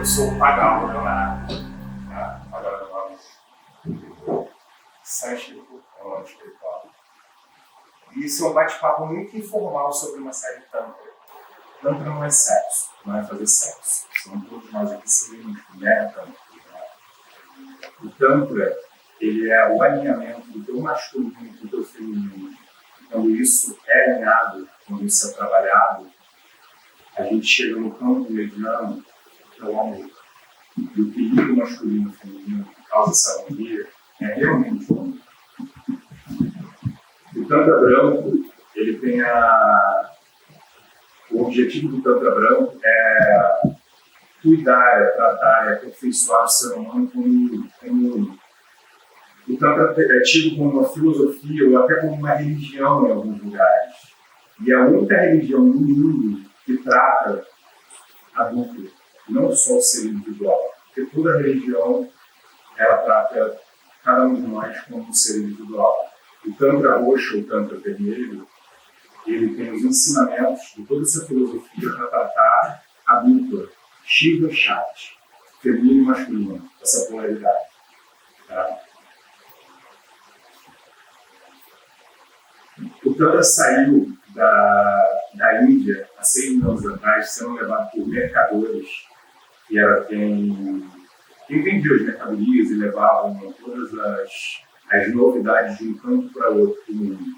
Eu sou o Pagal Leonardo, tá? Pagal Leonardo Sânscrito, é o nome espiritual. E isso é um bate-papo muito informal sobre uma série de Tantra. Tantra não é sexo, não é fazer sexo. São todos nós aqui seríamos mulher Tantra. Né? O Tantra, ele é o alinhamento do teu masculino e do teu feminino. Quando isso é alinhado, quando isso é trabalhado, a gente chega no campo mediano, que é o amor. E o equilíbrio masculino e feminino que causa essa harmonia é realmente o amor. O Tantra Branco, ele tem o objetivo do Tantra Branco é cuidar, é tratar, é aperfeiçoar o ser humano como o Tantra é tido como uma filosofia ou até como uma religião em alguns lugares. E é a única religião no mundo que trata a dupla, não só o ser individual. Porque toda religião, ela trata cada um de nós como um ser individual. O Tantra roxo, o Tantra vermelho, ele tem os ensinamentos de toda essa filosofia para tratar a dupla, Shiva e Shakti, feminino e masculino, essa polaridade. Tá? O Tantra saiu da Índia há 6 mil anos atrás, sendo levado por mercadores, que era quem vendia as mercadorias e levavam todas as novidades de um canto para outro do mundo.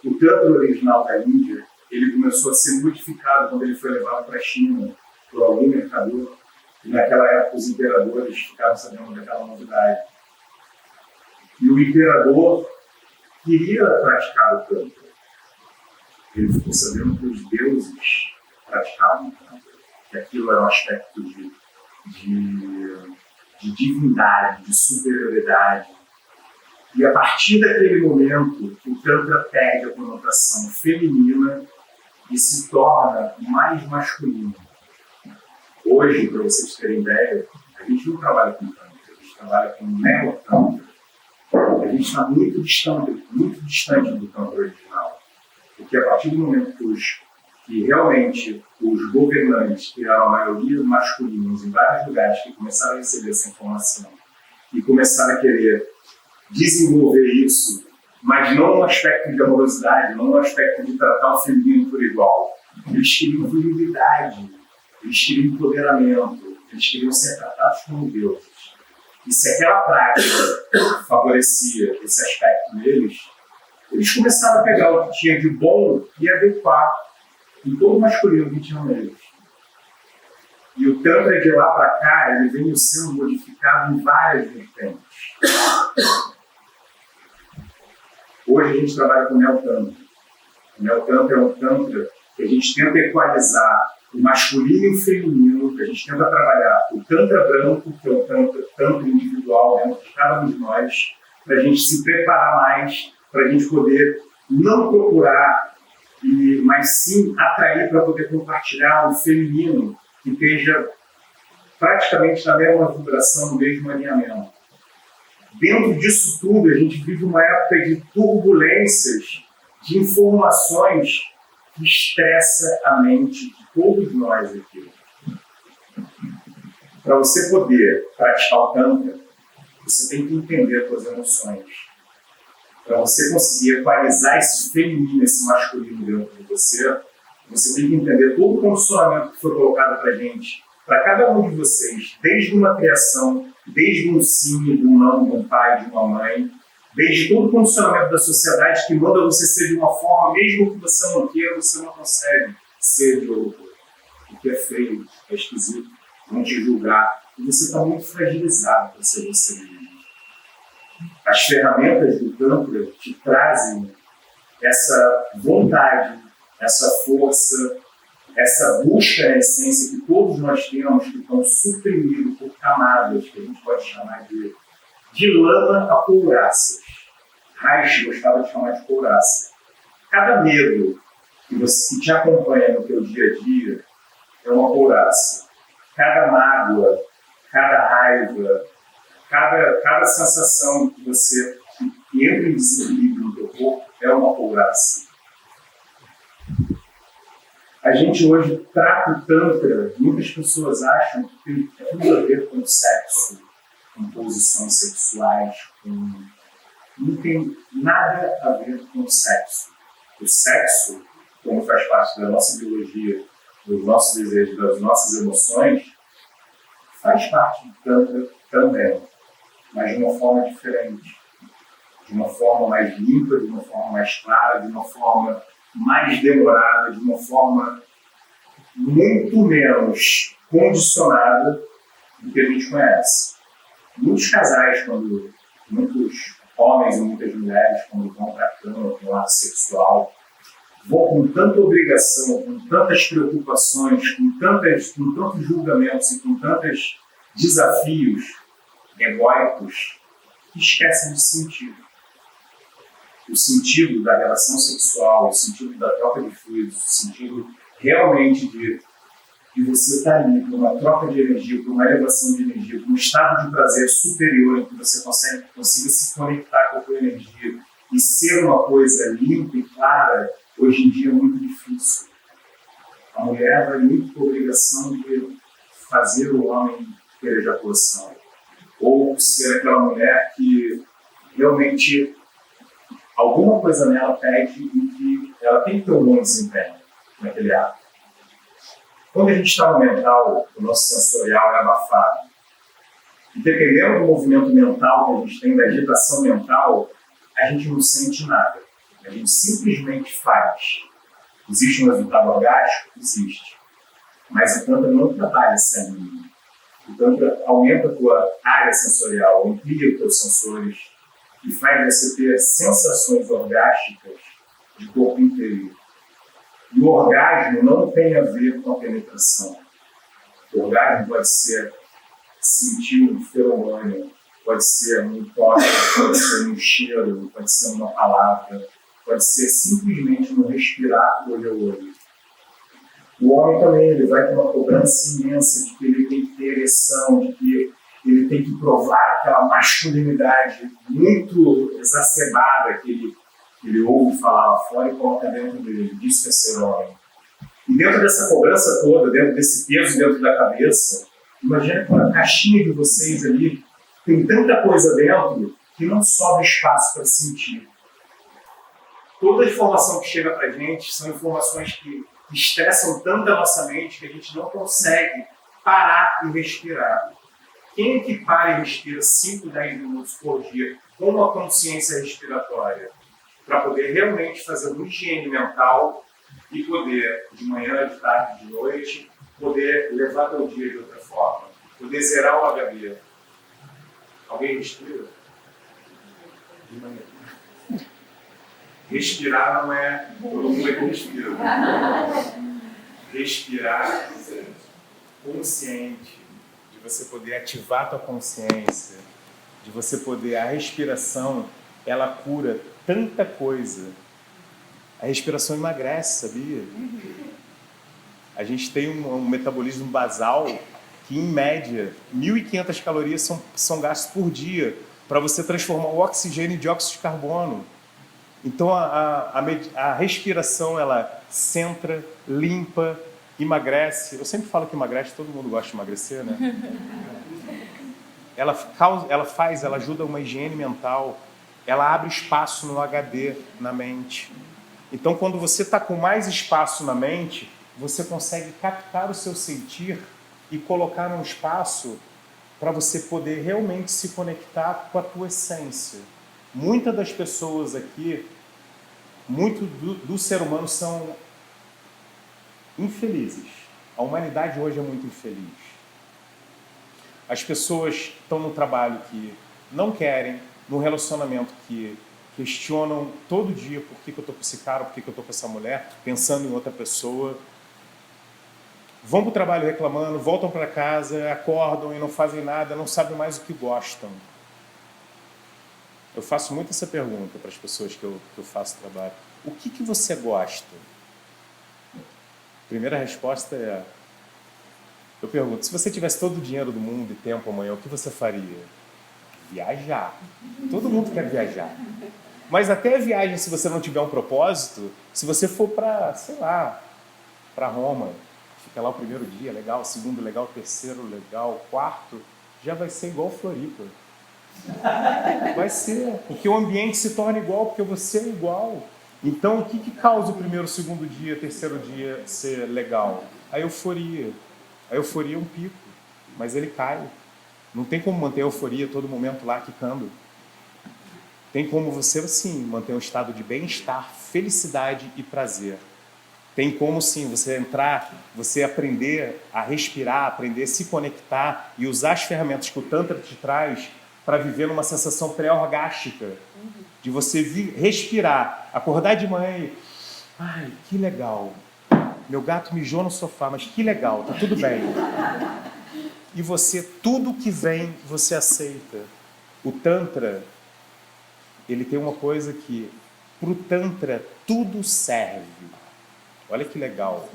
O Tantra original da Índia, ele começou a ser modificado quando ele foi levado para a China por algum mercador, e naquela época os imperadores ficaram sabendo daquela novidade. E o imperador queria praticar o Tantra. Ele ficou sabendo que os deuses praticavam o Tantra, que aquilo era um aspecto de divindade, de superioridade. E a partir daquele momento, o Tantra perde a conotação feminina e se torna mais masculino. Hoje, para vocês terem ideia, a gente não trabalha com Tantra, a gente trabalha com Neo-Tantra. A gente está muito distante do Tantra original. Porque a partir do momento que realmente os governantes, que eram a maioria masculinos em vários lugares, que começaram a receber essa informação e começaram a querer desenvolver isso, mas não no aspecto de amorosidade, não no aspecto de tratar o feminino por igual. Eles queriam virilidade, eles queriam empoderamento, eles queriam ser tratados como deuses. E se aquela prática favorecia esse aspecto neles, eles começaram a pegar o que tinha de bom e adequar em todo o masculino que tinha neles. E o Tantra de lá para cá, ele vem sendo modificado em várias vertentes. Hoje a gente trabalha com o Neo-Tantra. O Neo-Tantra é um Tantra que a gente tenta equalizar o masculino e o feminino, que a gente tenta trabalhar o Tantra branco, que é o Tantra individual dentro de cada um de nós, para a gente se preparar mais, para a gente poder não procurar, mas sim atrair para poder compartilhar o feminino que esteja praticamente na mesma vibração, no mesmo alinhamento. Dentro disso tudo, a gente vive uma época de turbulências, de informações que estressa a mente de todos nós aqui. Para você poder praticar o Tantra, você tem que entender as suas emoções. Para você conseguir equalizar esse feminino, esse masculino dentro de você, você tem que entender todo o condicionamento que foi colocado para a gente, para cada um de vocês, desde uma criação, desde um sim, de um não, de um pai, de uma mãe, desde todo o condicionamento da sociedade que manda você ser de uma forma, mesmo que você não queira, você não consegue ser de outra. Porque é feio, é esquisito, vão te julgar, e você está muito fragilizado para ser você mesmo. As ferramentas do Tantra te trazem essa vontade, essa força, essa busca na essência que todos nós temos, que estão suprimidos por camadas, que a gente pode chamar de lama a couraças. Reich gostava de chamar de couraça. Cada medo que te acompanha no teu dia a dia é uma couraça. Cada mágoa, cada raiva, cada sensação que você entra em desequilíbrio no teu corpo é uma couraça. A gente hoje trata o Tantra, muitas pessoas acham que tem tudo a ver com sexo, com posições sexuais, não tem nada a ver com o sexo. O sexo, como faz parte da nossa biologia, dos nossos desejos, das nossas emoções, faz parte do Tantra também, mas de uma forma diferente, de uma forma mais limpa, de uma forma mais clara, de uma forma mais demorada, de uma forma muito menos condicionada do que a gente conhece. Muitos casais, muitos homens e muitas mulheres, quando vão para a cama com ato sexual, vão com tanta obrigação, com tantas preocupações, com tantos julgamentos e com tantos desafios egóicos, que esquecem de sentir. O sentido da relação sexual, o sentido da troca de fluidos, o sentido realmente de você estar ali por uma troca de energia, por uma elevação de energia, por um estado de prazer superior em que você consiga se conectar com a tua energia e ser uma coisa limpa e clara, hoje em dia é muito difícil. A mulher vai muito por obrigação de fazer o homem ter ejaculação. Ou ser aquela mulher que realmente alguma coisa nela pede e que ela tem que ter um bom desempenho naquele ato. Quando a gente está no mental, o nosso sensorial é abafado. E dependendo do movimento mental que a gente tem, da agitação mental, a gente não sente nada. A gente simplesmente faz. Existe um resultado orgástico? Existe. Mas o Tantra não trabalha essa linha. O Tantra aumenta a tua área sensorial, amplia os teus sensores e faz você ter sensações orgásticas de corpo inteiro. E o orgasmo não tem a ver com a penetração. O orgasmo pode ser sentir um feromônio, pode ser um toque, pode ser um cheiro, pode ser uma palavra, pode ser simplesmente no respirar olho a olho. O homem também ele vai ter uma cobrança imensa de que ele tem que ter ereção, de que ele tem que provar aquela masculinidade muito exacerbada que ele ouve falar lá fora e coloca dentro dele. Disso que é ser homem. E dentro dessa cobrança toda, dentro desse peso dentro da cabeça, imagina que uma caixinha de vocês ali tem tanta coisa dentro que não sobra espaço para sentir. Toda a informação que chega para a gente são informações que estressam tanto a nossa mente que a gente não consegue parar e respirar. Quem é que para e respira 5, 10 minutos por dia com uma consciência respiratória para poder realmente fazer uma higiene mental e poder, de manhã, de tarde, de noite, poder levar teu dia de outra forma, poder zerar o HD? Alguém respira? De manhã. Respirar não é todo mundo que respira. Respirar consciente, de você poder ativar a tua consciência, de você poder... A respiração, ela cura tanta coisa. A respiração emagrece, sabia? A gente tem um metabolismo basal que, em média, 1.500 calorias são gastas por dia para você transformar o oxigênio em dióxido de carbono. Então, a respiração, ela centra, limpa, emagrece. Eu sempre falo que emagrece, todo mundo gosta de emagrecer, né? Ela ajuda uma higiene mental, ela abre espaço no HD, na mente. Então, quando você está com mais espaço na mente, você consegue captar o seu sentir e colocar num espaço para você poder realmente se conectar com a tua essência. Muitas das pessoas aqui, muito do ser humano são infelizes. A humanidade hoje é muito infeliz. As pessoas estão no trabalho que não querem, no relacionamento que questionam todo dia por que eu estou com esse cara, por que eu estou com essa mulher, pensando em outra pessoa. Vão para o trabalho reclamando, voltam para casa, acordam e não fazem nada, não sabem mais o que gostam. Eu faço muito essa pergunta para as pessoas que eu faço trabalho. O que você gosta? A primeira resposta é... Eu pergunto, se você tivesse todo o dinheiro do mundo e tempo amanhã, o que você faria? Viajar. Todo mundo quer viajar. Mas até a viagem, se você não tiver um propósito, se você for para, sei lá, para Roma, fica lá o primeiro dia, legal, o segundo legal, o terceiro legal, o quarto, já vai ser igual Floripa. Vai ser, porque o ambiente se torna igual, porque você é igual. Então, o que causa o primeiro, segundo dia, terceiro dia ser legal? A euforia. A euforia é um pico, mas ele cai. Não tem como manter a euforia todo momento lá quicando. Tem como você, sim, manter um estado de bem-estar, felicidade e prazer. Tem como, sim, você entrar, você aprender a respirar, aprender a se conectar e usar as ferramentas que o Tantra te traz para viver numa sensação pré-orgástica, de você respirar, acordar de manhã e... Ai, que legal. Meu gato mijou no sofá, mas que legal, tá tudo bem. E você, tudo que vem, você aceita. O Tantra, ele tem uma coisa que, pro Tantra, tudo serve. Olha que legal.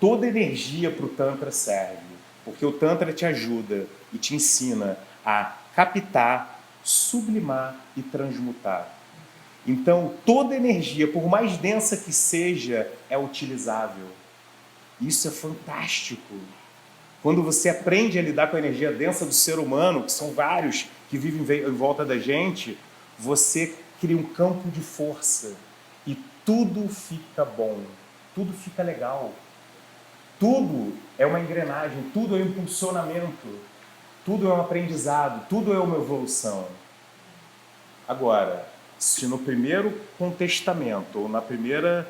Toda energia para o Tantra serve, porque o Tantra te ajuda e te ensina a captar, sublimar e transmutar. Então, toda energia, por mais densa que seja, é utilizável. Isso é fantástico. Quando você aprende a lidar com a energia densa do ser humano, que são vários que vivem em volta da gente, você cria um campo de força e tudo fica bom, tudo fica legal. Tudo é uma engrenagem, tudo é um impulsionamento, tudo é um aprendizado, tudo é uma evolução. Agora, se no primeiro contestamento, ou na primeira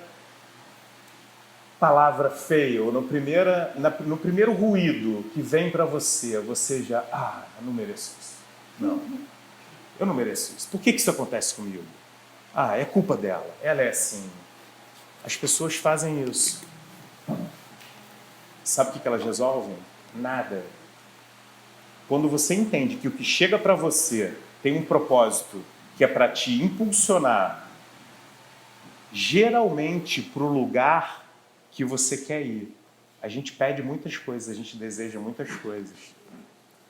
palavra feia, ou no primeiro ruído que vem para você, você já, eu não mereço isso. Não, eu não mereço isso. Por que isso acontece comigo? É culpa dela, ela é assim. As pessoas fazem isso. Sabe o que elas resolvem? Nada. Quando você entende que o que chega para você tem um propósito que é para te impulsionar, geralmente para o lugar que você quer ir. A gente pede muitas coisas, a gente deseja muitas coisas.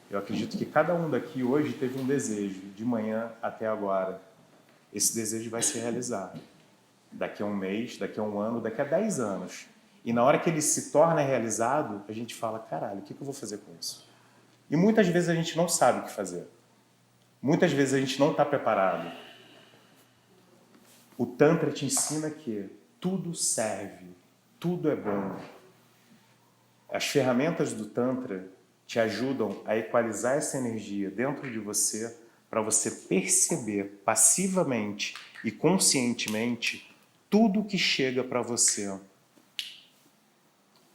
Eu acredito que cada um daqui hoje teve um desejo, de manhã até agora. Esse desejo vai se realizar. Daqui a um mês, daqui a um ano, daqui a 10 anos. E na hora que ele se torna realizado, a gente fala, caralho, o que eu vou fazer com isso? E muitas vezes a gente não sabe o que fazer. Muitas vezes a gente não está preparado. O Tantra te ensina que tudo serve, tudo é bom. As ferramentas do Tantra te ajudam a equalizar essa energia dentro de você para você perceber passivamente e conscientemente tudo que chega para você.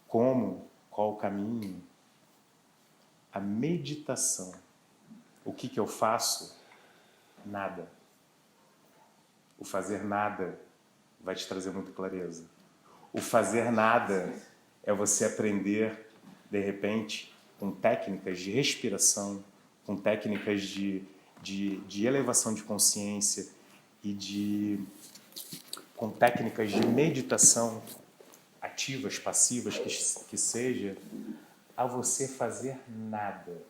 Como? Qual o caminho? A meditação. O que eu faço? Nada. O fazer nada vai te trazer muita clareza. O fazer nada é você aprender, de repente, com técnicas de respiração, com técnicas de elevação de consciência e com técnicas de meditação, ativas, passivas, que seja, a você fazer nada.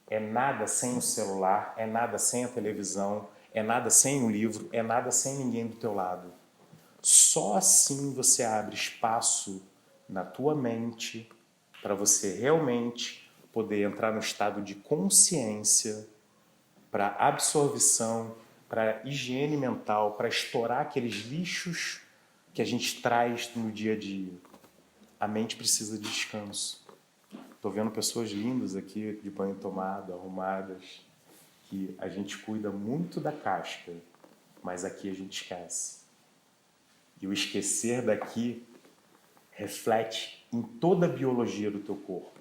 É nada sem o celular, é nada sem a televisão, é nada sem o livro, é nada sem ninguém do teu lado. Só assim você abre espaço na tua mente para você realmente poder entrar no estado de consciência para absorção, para higiene mental, para estourar aqueles lixos que a gente traz no dia a dia. A mente precisa de descanso. Estou vendo pessoas lindas aqui, de banho tomado, arrumadas, que a gente cuida muito da casca, mas aqui a gente esquece. E o esquecer daqui reflete em toda a biologia do teu corpo.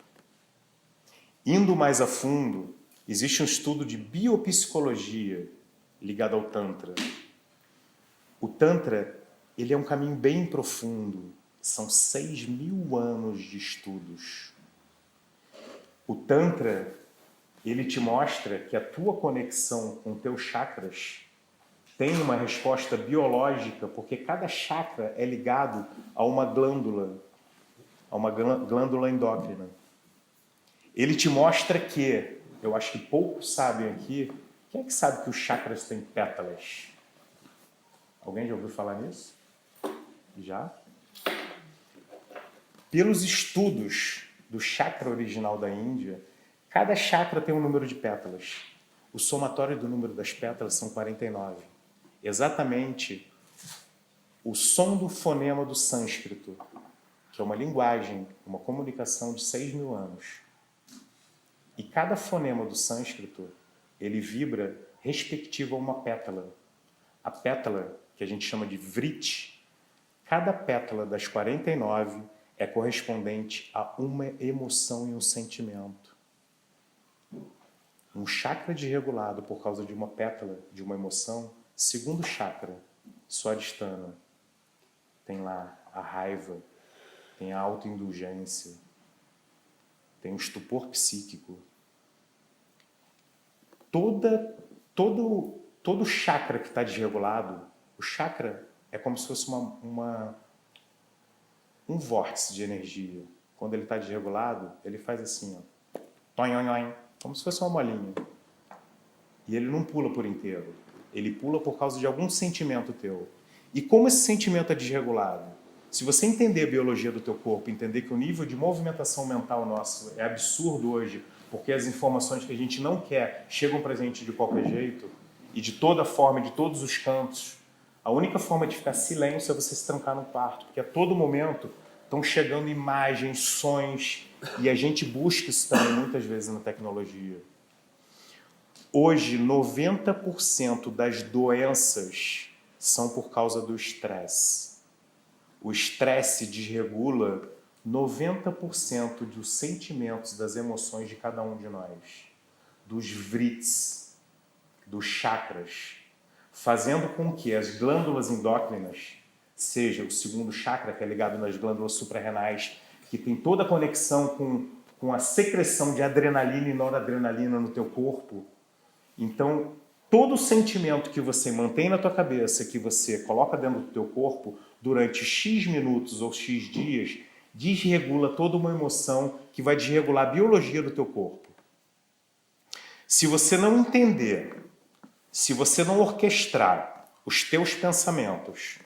Indo mais a fundo, existe um estudo de biopsicologia ligado ao Tantra. O Tantra, ele é um caminho bem profundo. São 6.000 anos de estudos. O Tantra, ele te mostra que a tua conexão com teus chakras tem uma resposta biológica, porque cada chakra é ligado a uma glândula endócrina. Ele te mostra que, eu acho que poucos sabem aqui, quem é que sabe que os chakras têm pétalas? Alguém já ouviu falar nisso? Já? Pelos estudos do chakra original da Índia, cada chakra tem um número de pétalas. O somatório do número das pétalas são 49. Exatamente o som do fonema do sânscrito, que é uma linguagem, uma comunicação de 6.000 anos. E cada fonema do sânscrito, ele vibra respectivo a uma pétala. A pétala, que a gente chama de vriti, cada pétala das 49 é correspondente a uma emoção e um sentimento. Um chakra desregulado por causa de uma pétala, de uma emoção, segundo chakra, Swadhisthana, tem lá a raiva, tem a autoindulgência, tem o estupor psíquico. Todo chakra que está desregulado, o chakra é como se fosse um vórtice de energia. Quando ele está desregulado, ele faz assim, ó, toin, como se fosse uma molinha. E ele não pula por inteiro. Ele pula por causa de algum sentimento teu. E como esse sentimento é desregulado? Se você entender a biologia do teu corpo, entender que o nível de movimentação mental nosso é absurdo hoje, porque as informações que a gente não quer chegam pra gente de qualquer jeito, e de toda forma, de todos os cantos, a única forma de ficar silêncio é você se trancar no quarto, porque a todo momento estão chegando imagens, sons, e a gente busca isso também muitas vezes na tecnologia. Hoje, 90% das doenças são por causa do estresse. O estresse desregula 90% dos sentimentos, das emoções de cada um de nós, dos vrits, dos chakras, fazendo com que as glândulas endócrinas, seja o segundo chakra, que é ligado nas glândulas suprarrenais, que tem toda a conexão com a secreção de adrenalina e noradrenalina no teu corpo. Então, todo sentimento que você mantém na tua cabeça, que você coloca dentro do teu corpo, durante X minutos ou X dias, desregula toda uma emoção que vai desregular a biologia do teu corpo. Se você não entender, se você não orquestrar os teus pensamentos,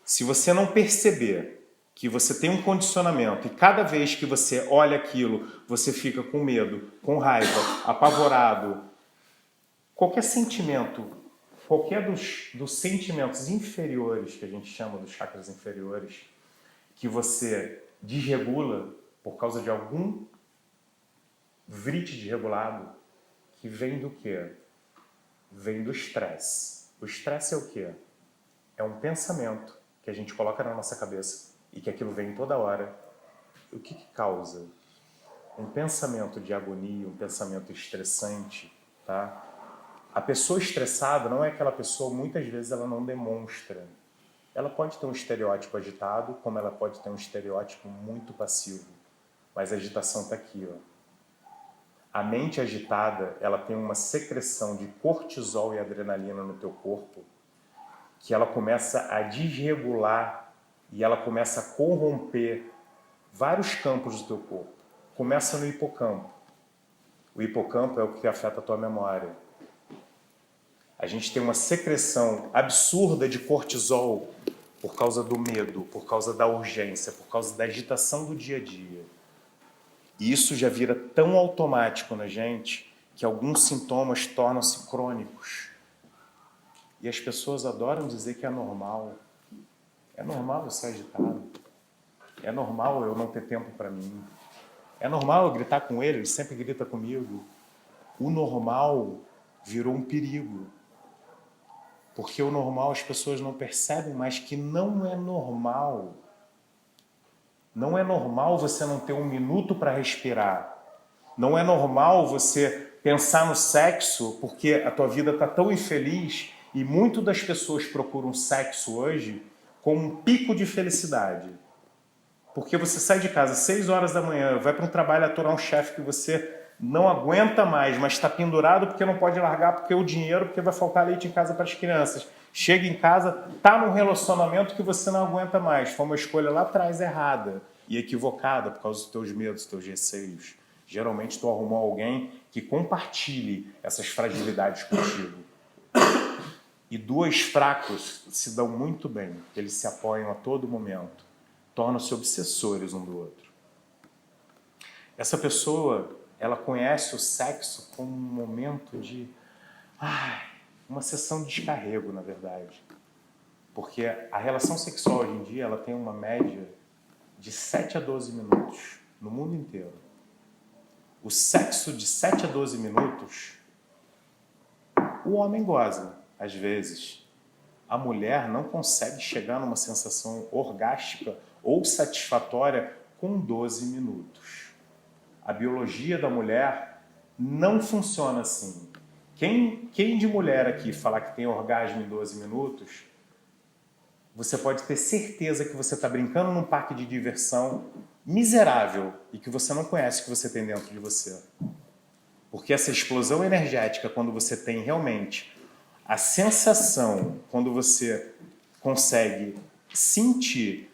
se você não perceber que você tem um condicionamento e cada vez que você olha aquilo, você fica com medo, com raiva, apavorado, qualquer sentimento, qualquer dos sentimentos inferiores, que a gente chama dos chakras inferiores, que você desregula por causa de algum vriti desregulado, que vem do quê? Vem do estresse. O estresse é o quê? É um pensamento que a gente coloca na nossa cabeça e que aquilo vem toda hora. O que causa? Um pensamento de agonia, um pensamento estressante, tá? A pessoa estressada não é aquela pessoa, muitas vezes ela não demonstra. Ela pode ter um estereótipo agitado, como ela pode ter um estereótipo muito passivo. Mas a agitação está aqui, ó. A mente agitada, ela tem uma secreção de cortisol e adrenalina no teu corpo, que ela começa a desregular e ela começa a corromper vários campos do teu corpo. Começa no hipocampo. O hipocampo é o que afeta a tua memória. A gente tem uma secreção absurda de cortisol por causa do medo, por causa da urgência, por causa da agitação do dia a dia. E isso já vira tão automático na gente que alguns sintomas tornam-se crônicos. E as pessoas adoram dizer que é normal. É normal eu ser agitado. É normal eu não ter tempo para mim. É normal eu gritar com ele sempre grita comigo. O normal virou um perigo. Porque o normal as pessoas não percebem mais que não é normal. Não é normal você não ter um minuto para respirar. Não é normal você pensar no sexo porque a tua vida está tão infeliz e muitas das pessoas procuram sexo hoje como um pico de felicidade. Porque você sai de casa às 6 horas da manhã, vai para um trabalho aturar um chefe que você não aguenta mais, mas está pendurado porque não pode largar porque o dinheiro, porque vai faltar leite em casa para as crianças. Chega em casa, está num relacionamento que você não aguenta mais. Foi uma escolha lá atrás errada e equivocada por causa dos teus medos, dos teus receios. Geralmente tu arrumou alguém que compartilhe essas fragilidades contigo. E dois fracos se dão muito bem, eles se apoiam a todo momento. tornam-se obsessores um do outro. Essa pessoa, ela conhece o sexo como um momento de... uma sessão de descarrego, na verdade. Porque a relação sexual hoje em dia, ela tem uma média de 7 a 12 minutos no mundo inteiro. O sexo de 7 a 12 minutos, o homem goza, às vezes. A mulher não consegue chegar numa sensação orgástica ou satisfatória com 12 minutos. A biologia da mulher não funciona assim. Quem de mulher aqui falar que tem orgasmo em 12 minutos, você pode ter certeza que você está brincando num parque de diversão miserável e que você não conhece o que você tem dentro de você. Porque essa explosão energética, quando você tem realmente a sensação, quando você consegue sentir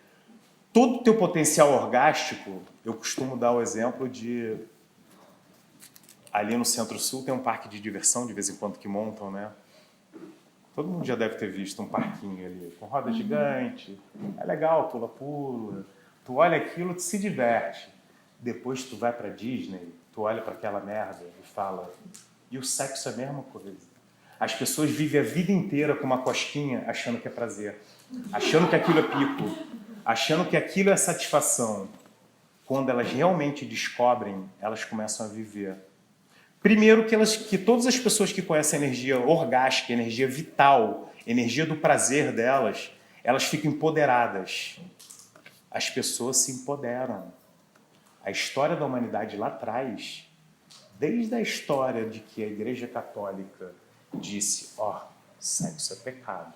todo o teu potencial orgástico, eu costumo dar o exemplo de... Ali no Centro-Sul tem um parque de diversão, de vez em quando, que montam, né? Todo mundo já deve ter visto um parquinho ali, com roda gigante. É legal, pula-pula. Tu olha aquilo, tu se diverte. Depois tu vai pra Disney, tu olha para aquela merda e fala... E o sexo é a mesma coisa. As pessoas vivem a vida inteira com uma cosquinha achando que é prazer. Achando que aquilo é pico. Achando que aquilo é satisfação. Quando elas realmente descobrem, elas começam a viver. Primeiro que todas as pessoas que conhecem a energia orgástica, energia vital, energia do prazer delas, elas ficam empoderadas. As pessoas se empoderam. A história da humanidade lá atrás, desde a história de que a Igreja Católica disse, sexo é pecado.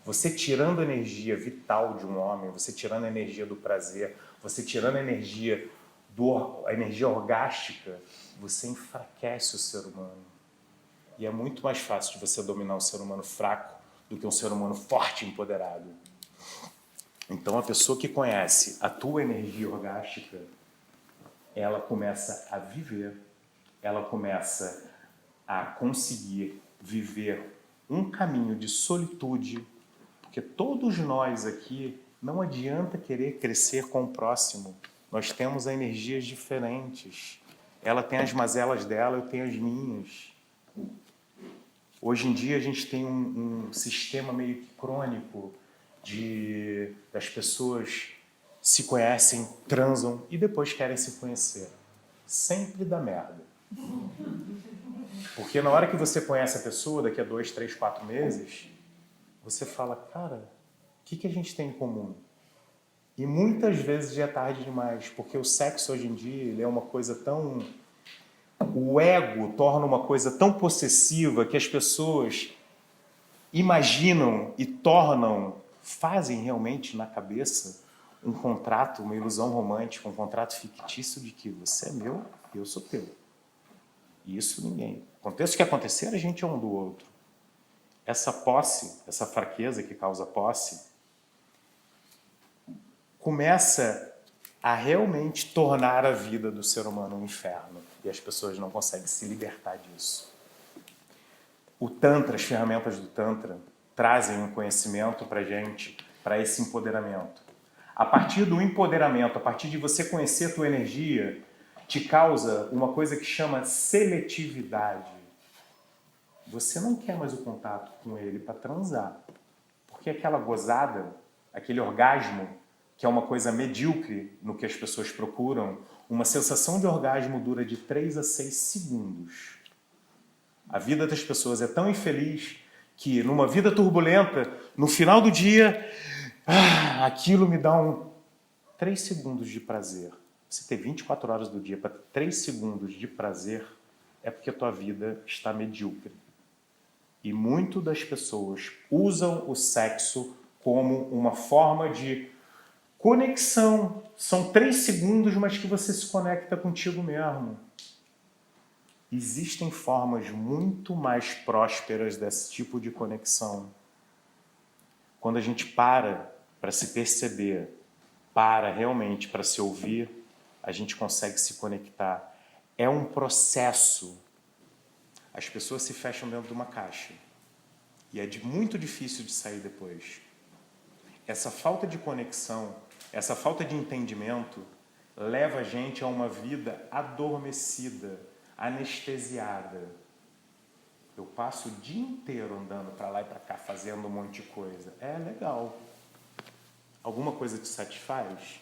Você tirando a energia vital de um homem, você tirando a energia do prazer, você tirando a energia orgástica, você enfraquece o ser humano. E é muito mais fácil de você dominar um ser humano fraco do que um ser humano forte e empoderado. Então, a pessoa que conhece a tua energia orgástica, ela começa a viver, ela começa a conseguir viver um caminho de solitude, porque todos nós aqui, não adianta querer crescer com o próximo. Nós temos energias diferentes. Ela tem as mazelas dela, eu tenho as minhas. Hoje em dia a gente tem um sistema meio crônico das pessoas se conhecem, transam e depois querem se conhecer. Sempre dá merda. Porque na hora que você conhece a pessoa, daqui a 2, 3, 4 meses, você fala, cara, o que a gente tem em comum? E muitas vezes já é tarde demais, porque o sexo hoje em dia ele é uma coisa tão... O ego torna uma coisa tão possessiva que as pessoas imaginam e fazem realmente na cabeça um contrato, uma ilusão romântica, um contrato fictício de que você é meu e eu sou teu. E isso ninguém. Aconteça o que acontecer, a gente é um do outro. Essa posse, essa fraqueza que causa posse, começa a realmente tornar a vida do ser humano um inferno. E as pessoas não conseguem se libertar disso. O Tantra, as ferramentas do Tantra, trazem um conhecimento para a gente, para esse empoderamento. A partir do empoderamento, a partir de você conhecer a tua energia, te causa uma coisa que chama seletividade. Você não quer mais o contato com ele para transar. Porque aquela gozada, aquele orgasmo, que é uma coisa medíocre no que as pessoas procuram, uma sensação de orgasmo dura de 3 a 6 segundos. A vida das pessoas é tão infeliz que, numa vida turbulenta, no final do dia, aquilo me dá 3 segundos de prazer. Você ter 24 horas do dia para ter 3 segundos de prazer é porque a tua vida está medíocre. E muito das pessoas usam o sexo como uma forma de conexão. São 3 segundos, mas que você se conecta contigo mesmo. Existem formas muito mais prósperas desse tipo de conexão. Quando a gente para se perceber, para realmente para se ouvir, a gente consegue se conectar. É um processo. As pessoas se fecham dentro de uma caixa. E é muito difícil de sair depois. Essa falta de conexão Essa falta de entendimento leva a gente a uma vida adormecida, anestesiada. Eu passo o dia inteiro andando para lá e para cá, fazendo um monte de coisa. É legal. Alguma coisa te satisfaz?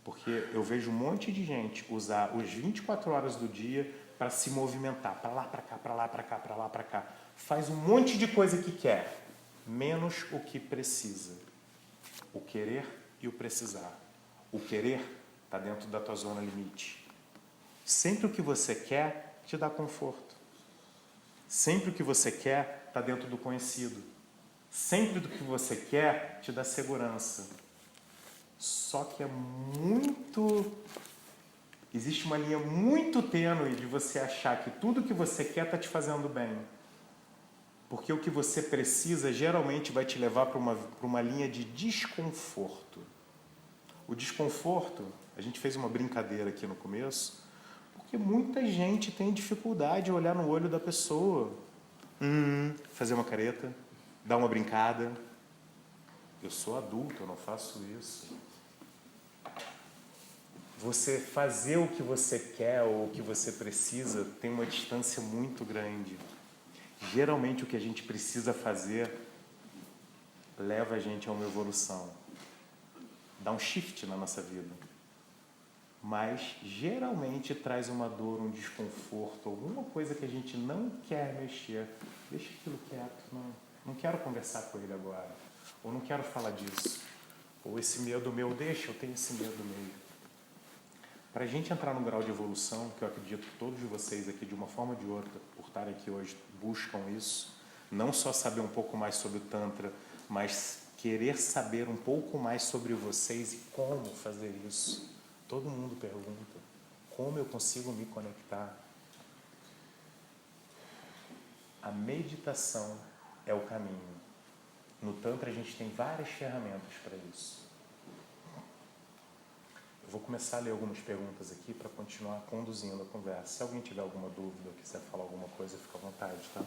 Porque eu vejo um monte de gente usar os 24 horas do dia para se movimentar, para lá, para cá, para lá, para cá, para lá, para cá. Faz um monte de coisa que quer, menos o que precisa. O querer e o precisar. O querer está dentro da tua zona limite. Sempre o que você quer te dá conforto. Sempre o que você quer está dentro do conhecido. Sempre o que você quer te dá segurança. Só que existe uma linha muito tênue de você achar que tudo que você quer está te fazendo bem. Porque o que você precisa geralmente vai te levar para uma linha de desconforto. O desconforto, a gente fez uma brincadeira aqui no começo, porque muita gente tem dificuldade de olhar no olho da pessoa. Fazer uma careta, dar uma brincada. Eu sou adulto, eu não faço isso. Você fazer o que você quer ou o que você precisa tem uma distância muito grande. Geralmente o que a gente precisa fazer leva a gente a uma evolução. Dá um shift na nossa vida. Mas geralmente traz uma dor, um desconforto, alguma coisa que a gente não quer mexer. Deixa aquilo quieto, não quero conversar com ele agora. Ou não quero falar disso. Ou esse medo meu, deixa, eu tenho esse medo meu. Para a gente entrar num grau de evolução, que eu acredito que todos vocês aqui, de uma forma ou de outra, por estarem aqui hoje, buscam isso, não só saber um pouco mais sobre o Tantra, mas querer saber um pouco mais sobre vocês e como fazer isso. Todo mundo pergunta, como eu consigo me conectar? A meditação é o caminho. No Tantra a gente tem várias ferramentas para isso. Eu vou começar a ler algumas perguntas aqui para continuar conduzindo a conversa. Se alguém tiver alguma dúvida ou quiser falar alguma coisa, fica à vontade, tá?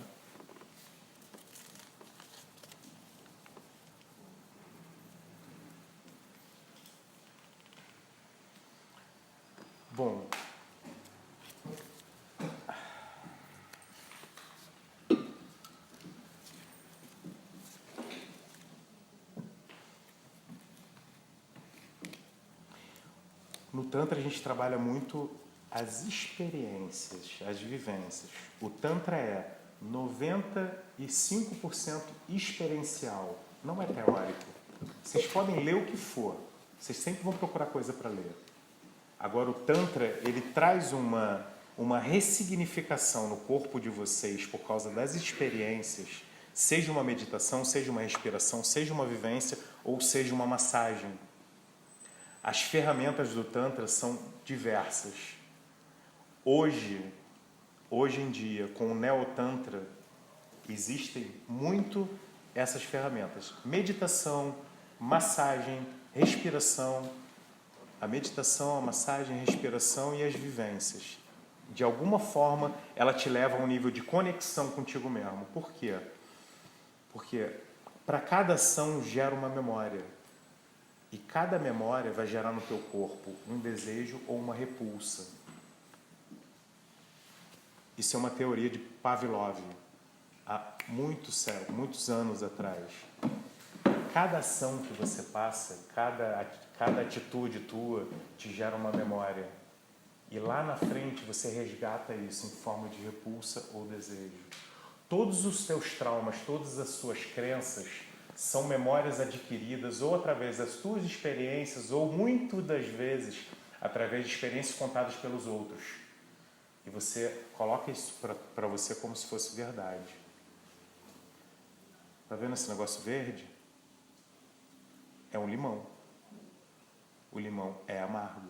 Bom, no Tantra a gente trabalha muito as experiências, as vivências. O Tantra é 95% experiencial, não é teórico. Vocês podem ler o que for, vocês sempre vão procurar coisa para ler. Agora o Tantra, ele traz uma ressignificação no corpo de vocês por causa das experiências, seja uma meditação, seja uma respiração, seja uma vivência ou seja uma massagem. As ferramentas do Tantra são diversas. Hoje em dia, com o Neo-Tantra, existem muito essas ferramentas. Meditação, massagem, respiração. A meditação, a massagem, a respiração e as vivências. De alguma forma, ela te leva a um nível de conexão contigo mesmo. Por quê? Porque para cada ação gera uma memória. E cada memória vai gerar no teu corpo um desejo ou uma repulsa. Isso é uma teoria de Pavlov, há muitos anos atrás. Cada ação que você passa, cada atitude tua te gera uma memória. E lá na frente você resgata isso em forma de repulsa ou desejo. Todos os teus traumas, todas as suas crenças são memórias adquiridas ou através das tuas experiências ou muitas das vezes através de experiências contadas pelos outros. E você coloca isso para você como se fosse verdade. Tá vendo esse negócio verde? É um limão. O limão é amargo.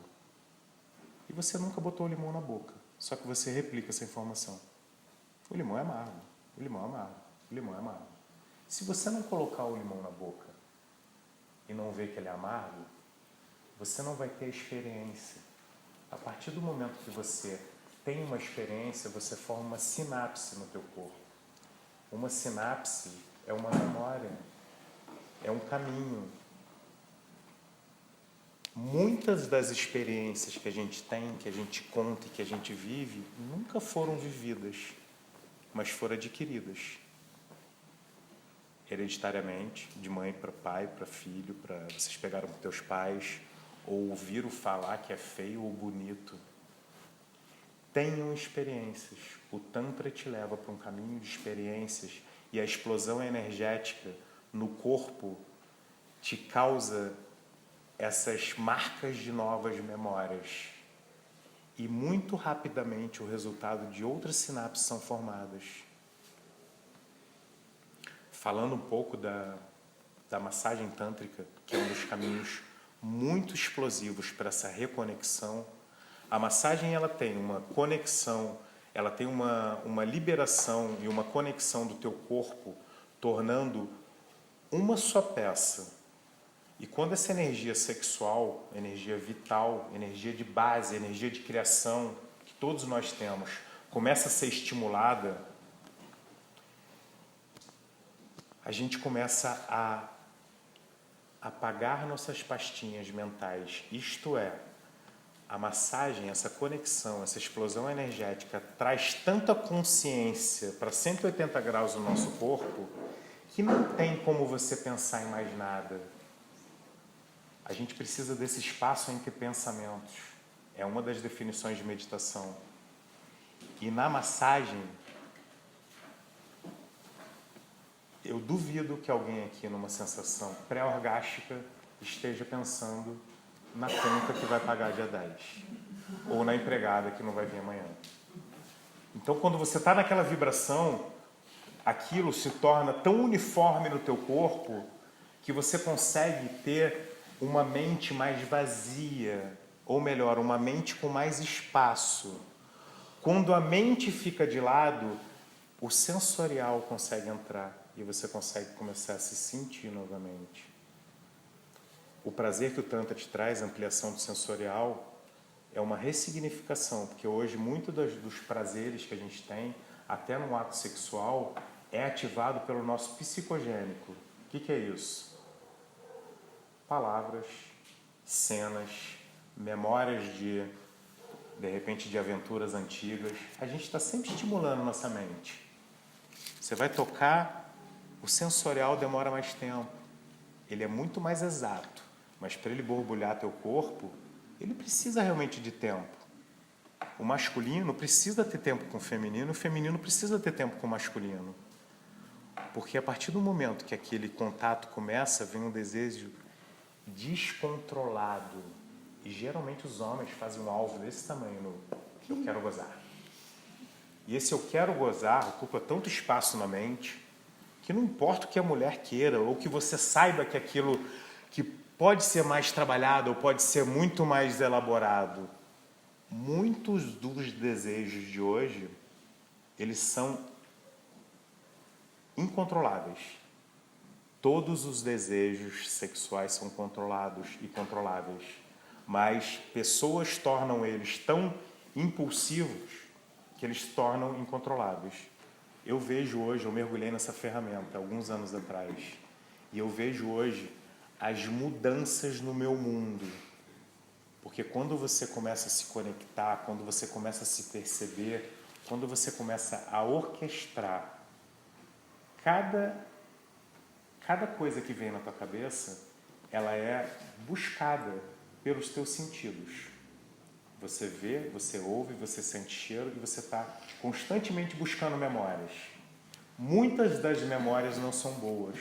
E você nunca botou o limão na boca. Só que você replica essa informação. O limão é amargo. O limão é amargo. O limão é amargo. Se você não colocar o limão na boca e não ver que ele é amargo, você não vai ter experiência. A partir do momento que você tem uma experiência, você forma uma sinapse no teu corpo. Uma sinapse é uma memória. É um caminho. muitas das experiências que a gente tem, que a gente conta e que a gente vive, nunca foram vividas, mas foram adquiridas. Hereditariamente, de mãe para pai, para filho, para vocês pegaram com teus pais, ou ouviram falar que é feio ou bonito. Tenham experiências. O Tantra te leva para um caminho de experiências e a explosão energética no corpo te causa essas marcas de novas memórias. E muito rapidamente o resultado de outras sinapses são formadas. Falando um pouco da massagem tântrica, que é um dos caminhos muito explosivos para essa reconexão, a massagem ela tem uma conexão, ela tem uma liberação e uma conexão do teu corpo, tornando uma só peça. E quando essa energia sexual, energia vital, energia de base, energia de criação, que todos nós temos, começa a ser estimulada, a gente começa a apagar nossas pastinhas mentais. Isto é, a massagem, essa conexão, essa explosão energética traz tanta consciência para 180 graus do nosso corpo que não tem como você pensar em mais nada. A gente precisa desse espaço entre pensamentos. É uma das definições de meditação. E na massagem, eu duvido que alguém aqui numa sensação pré-orgástica esteja pensando na conta que vai pagar dia 10 ou na empregada que não vai vir amanhã. Então, quando você está naquela vibração, aquilo se torna tão uniforme no teu corpo que você consegue ter uma mente mais vazia, ou melhor, uma mente com mais espaço. Quando a mente fica de lado, o sensorial consegue entrar e você consegue começar a se sentir novamente. O prazer que o Tantra te traz, a ampliação do sensorial, é uma ressignificação, porque hoje muito dos prazeres que a gente tem, até no ato sexual, é ativado pelo nosso psicogênico. O que é isso? Palavras, cenas, memórias de repente, de aventuras antigas. A gente está sempre estimulando nossa mente. Você vai tocar, o sensorial demora mais tempo. Ele é muito mais exato. Mas para ele borbulhar teu corpo, ele precisa realmente de tempo. O masculino precisa ter tempo com o feminino precisa ter tempo com o masculino. Porque a partir do momento que aquele contato começa, vem um desejo descontrolado. E geralmente os homens fazem um alvo desse tamanho no eu quero gozar. E esse eu quero gozar ocupa tanto espaço na mente que não importa o que a mulher queira ou que você saiba que aquilo que pode ser mais trabalhado ou pode ser muito mais elaborado. Muitos dos desejos de hoje, eles são incontroláveis. Todos os desejos sexuais são controlados e controláveis, mas pessoas tornam eles tão impulsivos que eles se tornam incontroláveis. Eu vejo hoje, eu mergulhei nessa ferramenta alguns anos atrás, e eu vejo hoje as mudanças no meu mundo. Porque quando você começa a se conectar, quando você começa a se perceber, quando você começa a orquestrar cada coisa que vem na tua cabeça, ela é buscada pelos teus sentidos. Você vê, você ouve, você sente cheiro e você está constantemente buscando memórias. Muitas das memórias não são boas,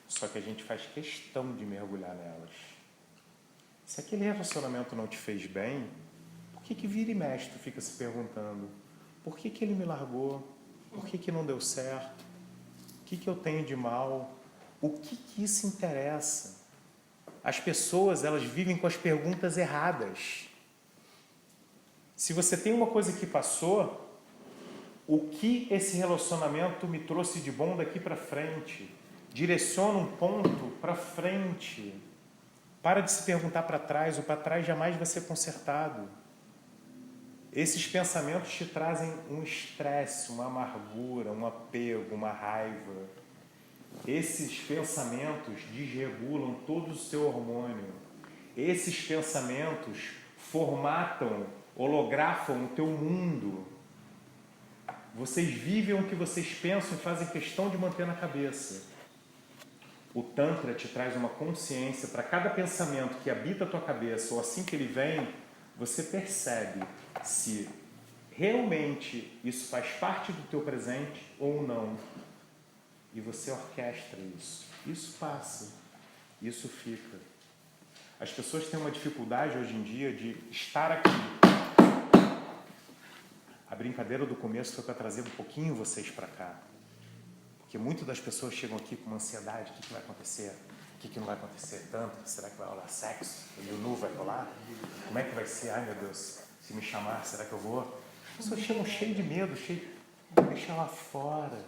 só que a gente faz questão de mergulhar nelas. Se aquele relacionamento não te fez bem, por que vira e mexe tu fica se perguntando? Por que ele me largou? Por que não deu certo? O que eu tenho de mal? O que isso interessa? As pessoas, elas vivem com as perguntas erradas. Se você tem uma coisa que passou, o que esse relacionamento me trouxe de bom daqui para frente? Direciona um ponto para frente. Para de se perguntar para trás, o para trás jamais vai ser consertado. Esses pensamentos te trazem um estresse, uma amargura, um apego, uma raiva. Esses pensamentos desregulam todo o seu hormônio. Esses pensamentos formatam, holografam o teu mundo. Vocês vivem o que vocês pensam e fazem questão de manter na cabeça. O Tantra te traz uma consciência para cada pensamento que habita a tua cabeça, ou assim que ele vem, você percebe se realmente isso faz parte do teu presente ou não. E você orquestra isso. Isso passa. Isso fica. As pessoas têm uma dificuldade hoje em dia de estar aqui. A brincadeira do começo foi para trazer um pouquinho vocês para cá. Porque muitas das pessoas chegam aqui com uma ansiedade. O que vai acontecer? O que não vai acontecer tanto? Será que vai rolar sexo? E o nu vai rolar? Como é que vai ser? Ai, meu Deus, se me chamar, será que eu vou? As pessoas chegam cheias de medo, deixa lá fora.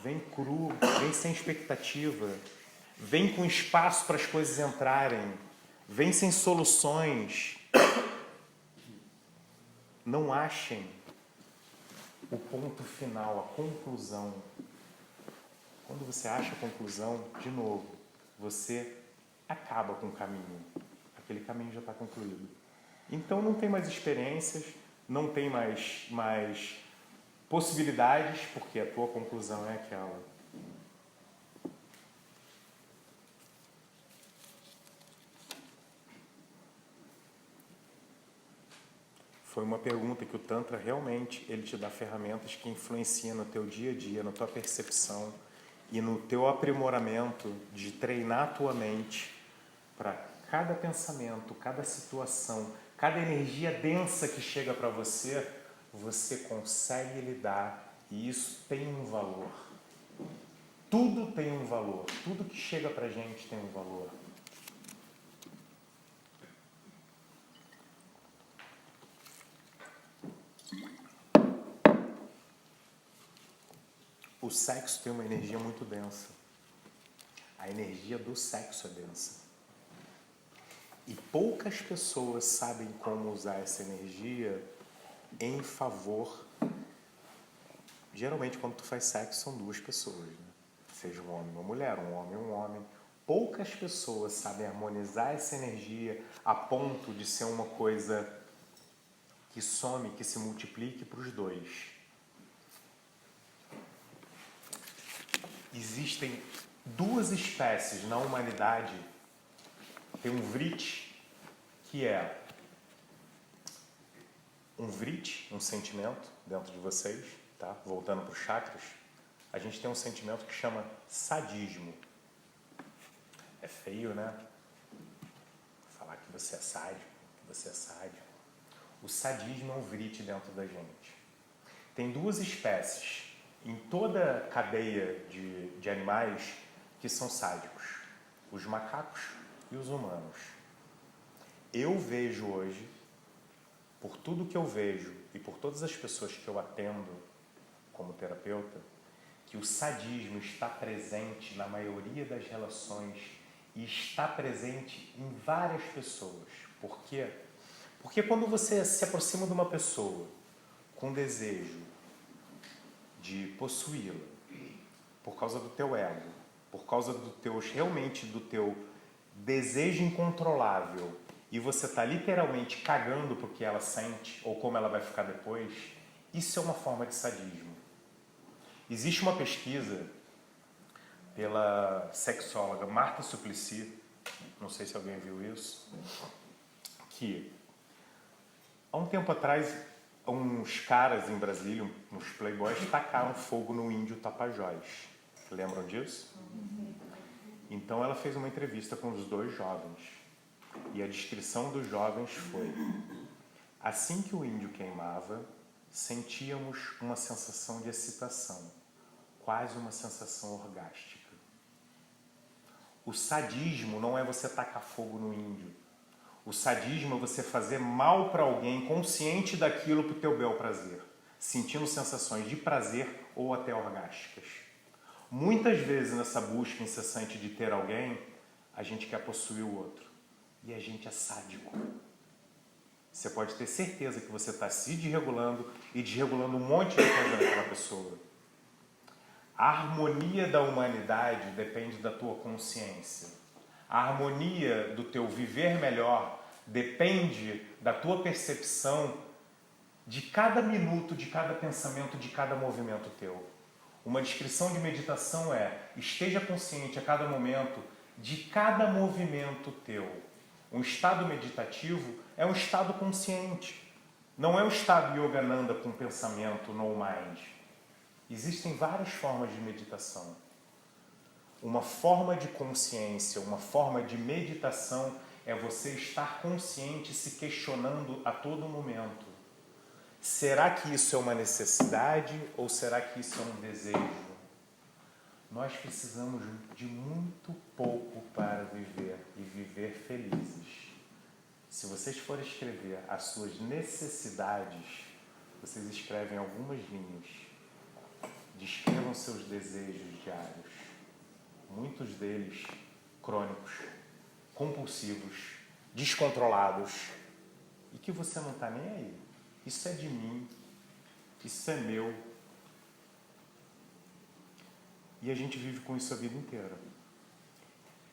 Vem cru, vem sem expectativa. Vem com espaço para as coisas entrarem. Vem sem soluções. Não achem o ponto final, a conclusão. Quando você acha a conclusão, de novo, você acaba com o caminho. Aquele caminho já está concluído. Então não tem mais experiências, não tem mais possibilidades, porque a tua conclusão é aquela. Foi uma pergunta que o Tantra realmente, ele te dá ferramentas que influenciam no teu dia a dia, na tua percepção e no teu aprimoramento de treinar a tua mente para cada pensamento, cada situação, cada energia densa que chega para você, você consegue lidar e isso tem um valor. Tudo tem um valor, tudo que chega para a gente tem um valor. O sexo tem uma energia muito densa. A energia do sexo é densa. E poucas pessoas sabem como usar essa energia em favor. Geralmente, quando tu faz sexo, são duas pessoas, né? Seja um homem e uma mulher, um homem e um homem. Poucas pessoas sabem harmonizar essa energia a ponto de ser uma coisa que some, que se multiplique para os dois. Existem duas espécies na humanidade. Tem um Vrit, que é um Vrit, um sentimento dentro de vocês, tá? Voltando para os chakras, a gente tem um sentimento que chama sadismo. É feio, né? Falar que você é sádico, que você é sádico. O sadismo é um Vrit dentro da gente. Tem duas espécies em toda a cadeia de animais que são sádicos. Os macacos e os humanos. Eu vejo hoje, por tudo que eu vejo e por todas as pessoas que eu atendo como terapeuta, que o sadismo está presente na maioria das relações e está presente em várias pessoas. Por quê? Porque quando você se aproxima de uma pessoa com desejo de possuí-la, por causa do teu ego, por causa realmente do teu desejo incontrolável, e você está literalmente cagando para o que ela sente, ou como ela vai ficar depois, isso é uma forma de sadismo. Existe uma pesquisa pela sexóloga Marta Suplicy, não sei se alguém viu isso, que há um tempo atrás uns caras em Brasília, uns playboys, tacaram fogo no índio Tapajós. Lembram disso? Então ela fez uma entrevista com os dois jovens. E a descrição dos jovens foi: assim que o índio queimava, sentíamos uma sensação de excitação, quase uma sensação orgástica. O sadismo não é você tacar fogo no índio. O sadismo é você fazer mal para alguém consciente daquilo para o teu bel prazer, sentindo sensações de prazer ou até orgásticas. Muitas vezes nessa busca incessante de ter alguém, a gente quer possuir o outro. E a gente é sádico. Você pode ter certeza que você está se desregulando e desregulando um monte de coisa naquela pessoa. A harmonia da humanidade depende da tua consciência. A harmonia do teu viver melhor depende da tua percepção de cada minuto, de cada pensamento, de cada movimento teu. Uma descrição de meditação é: esteja consciente a cada momento de cada movimento teu. Um estado meditativo é um estado consciente. Não é um estado Yogananda com pensamento, no mind. Existem várias formas de meditação. Uma forma de consciência, uma forma de meditação é você estar consciente, se questionando a todo momento. Será que isso é uma necessidade ou será que isso é um desejo? Nós precisamos de muito pouco para viver e viver felizes. Se vocês forem escrever as suas necessidades, vocês escrevem algumas linhas. Descrevam seus desejos diários. Muitos deles crônicos, compulsivos, descontrolados. E que você não está nem aí. Isso é de mim. Isso é meu. E a gente vive com isso a vida inteira.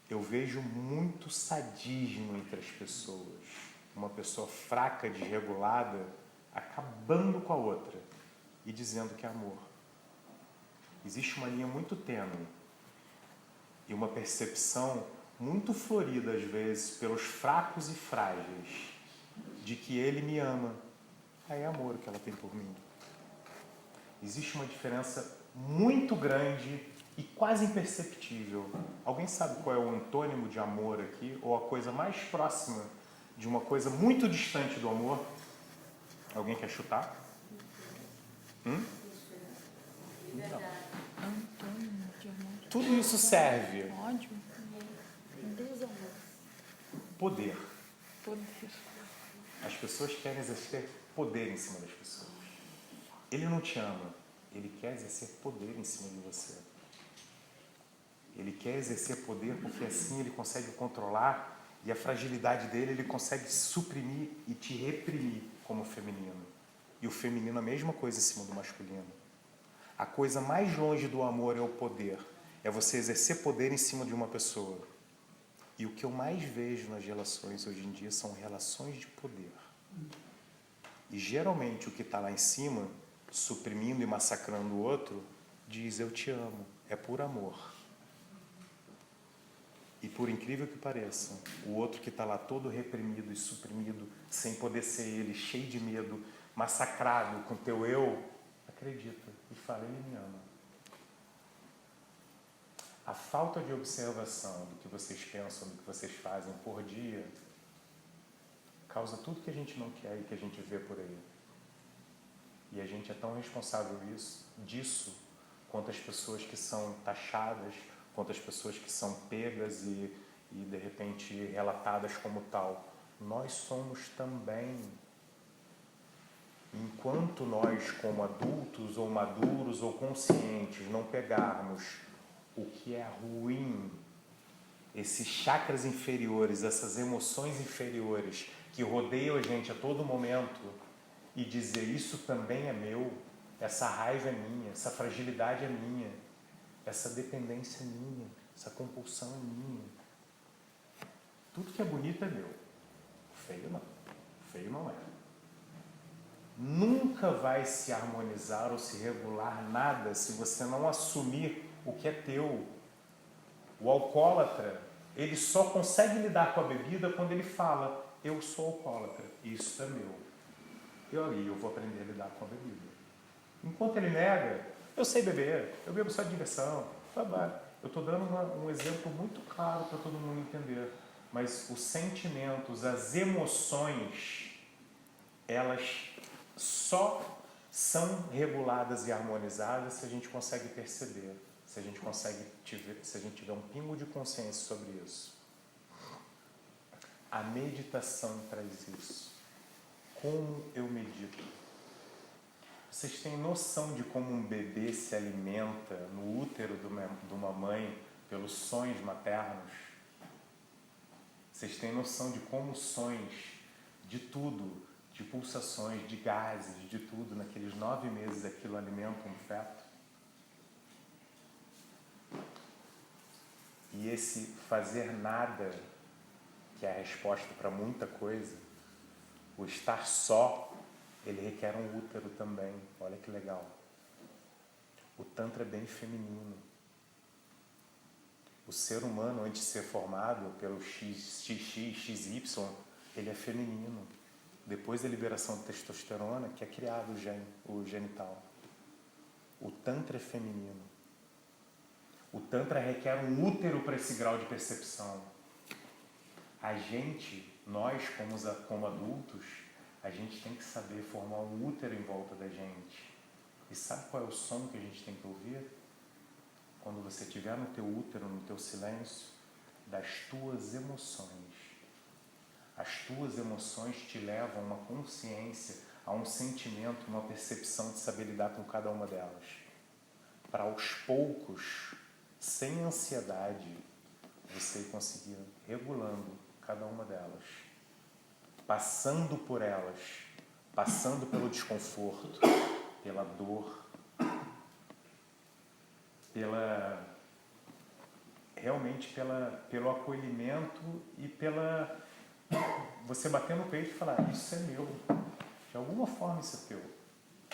Eu vejo muito sadismo entre as pessoas. Uma pessoa fraca, desregulada, acabando com a outra e dizendo que é amor. Existe uma linha muito tênue e uma percepção muito florida, às vezes, pelos fracos e frágeis, de que ele me ama. Aí é amor que ela tem por mim. Existe uma diferença muito grande e quase imperceptível. Alguém sabe qual é o antônimo de amor aqui? Ou a coisa mais próxima de uma coisa muito distante do amor? Alguém quer chutar? Não. Antônimo de amor. Tudo isso serve. Ódio. Desamor. Poder. Poder. As pessoas querem exercer poder em cima das pessoas. Ele não te ama. Ele quer exercer poder em cima de você. Ele quer exercer poder porque assim ele consegue controlar e a fragilidade dele ele consegue suprimir e te reprimir como feminino. E o feminino a mesma coisa em cima do masculino. A coisa mais longe do amor é o poder. É você exercer poder em cima de uma pessoa. E o que eu mais vejo nas relações hoje em dia são relações de poder. E geralmente o que está lá em cima, suprimindo e massacrando o outro, diz eu te amo, é por amor. E por incrível que pareça, o outro que está lá todo reprimido e suprimido, sem poder ser ele, cheio de medo, massacrado com teu eu, acredita e fala, ele me ama. A falta de observação do que vocês pensam, do que vocês fazem por dia, causa tudo que a gente não quer e que a gente vê por aí. E a gente é tão responsável disso quanto as pessoas que são taxadas, quanto as pessoas que são pegas e de repente relatadas como tal. Nós somos também. Enquanto nós, como adultos ou maduros ou conscientes, não pegarmos o que é ruim, esses chakras inferiores, essas emoções inferiores que rodeiam a gente a todo momento e dizer isso também é meu, essa raiva é minha, essa fragilidade é minha, essa dependência é minha, essa compulsão é minha. Tudo que é bonito é meu. Feio não. Feio não é. Nunca vai se harmonizar ou se regular nada se você não assumir o que é teu. O alcoólatra, ele só consegue lidar com a bebida quando ele fala, eu sou alcoólatra, isso é meu. Eu vou aprender a lidar com a bebida. Enquanto ele nega, eu sei beber, eu bebo só de diversão. Eu estou dando um exemplo muito claro para todo mundo entender. Mas os sentimentos, as emoções, elas só são reguladas e harmonizadas se a gente consegue perceber, se a gente tiver um pingo de consciência sobre isso. A meditação traz isso. Como eu medito? Vocês têm noção de como um bebê se alimenta no útero de uma mãe pelos sonhos maternos? Vocês têm noção de como os sonhos, de tudo, de pulsações, de gases, de tudo, naqueles 9 meses aquilo alimenta um feto? E esse fazer nada, que é a resposta para muita coisa, o estar só, ele requer um útero também. Olha que legal. O Tantra é bem feminino. O ser humano, antes de ser formado pelo XY, ele é feminino. Depois da liberação de testosterona, que é criado o genital. O Tantra é feminino. O Tantra requer um útero para esse grau de percepção. A gente, nós como adultos, a gente tem que saber formar um útero em volta da gente. E sabe qual é o som que a gente tem que ouvir? Quando você estiver no teu útero, no teu silêncio, das tuas emoções. As tuas emoções te levam a uma consciência, a um sentimento, uma percepção de saber lidar com cada uma delas. Para aos poucos, sem ansiedade, você conseguir regulando cada uma delas. Passando por elas, passando pelo desconforto, pela dor, realmente pelo acolhimento e você bater no peito e falar, isso é meu, de alguma forma isso é teu.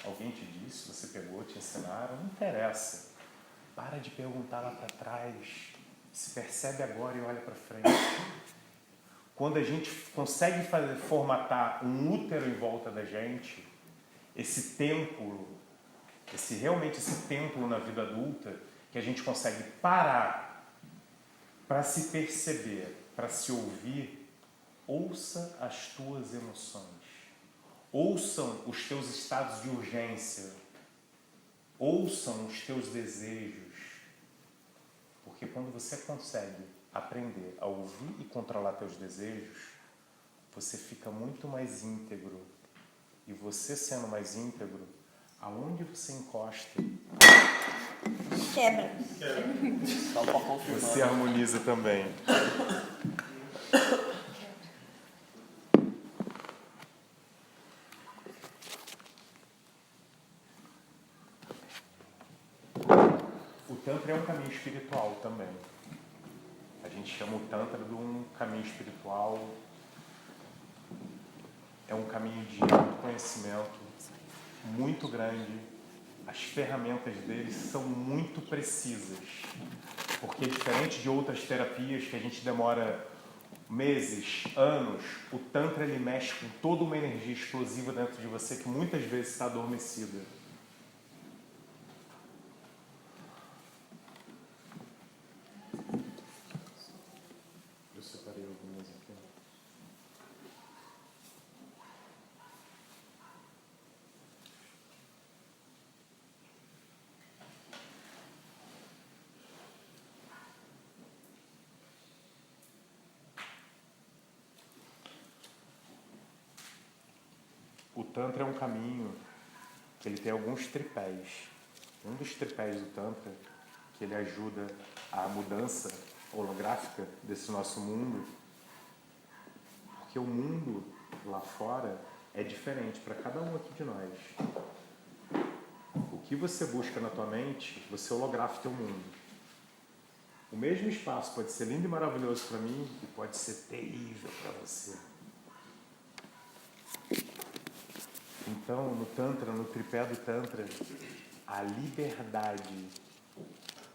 Alguém te disse, você pegou, te ensinaram, não interessa. Para de perguntar lá para trás, se percebe agora e olha para frente. Quando a gente consegue formatar um útero em volta da gente, esse templo, realmente esse templo na vida adulta, que a gente consegue parar para se perceber, para se ouvir, ouça as tuas emoções. Ouçam os teus estados de urgência. Ouçam os teus desejos. Porque quando você consegue aprender a ouvir e controlar teus desejos, você fica muito mais íntegro. E você sendo mais íntegro, aonde você encosta, Quebra. Só para confirmar. você harmoniza também. O Tantra é um caminho espiritual também. A gente chama o Tantra de um caminho espiritual. É um caminho de autoconhecimento muito grande. As ferramentas dele são muito precisas. Porque diferente de outras terapias que a gente demora meses, anos, o Tantra ele mexe com toda uma energia explosiva dentro de você que muitas vezes está adormecida. Eu separei algumas aqui. O Tantra é um caminho que ele tem alguns tripés. Um dos tripés do Tantra, que ele ajuda a mudança holográfica desse nosso mundo, porque o mundo lá fora é diferente para cada um aqui de nós. O que você busca na tua mente, você holografa o teu mundo. O mesmo espaço pode ser lindo e maravilhoso para mim e pode ser terrível para você. Então, no Tantra, no tripé do Tantra, a liberdade,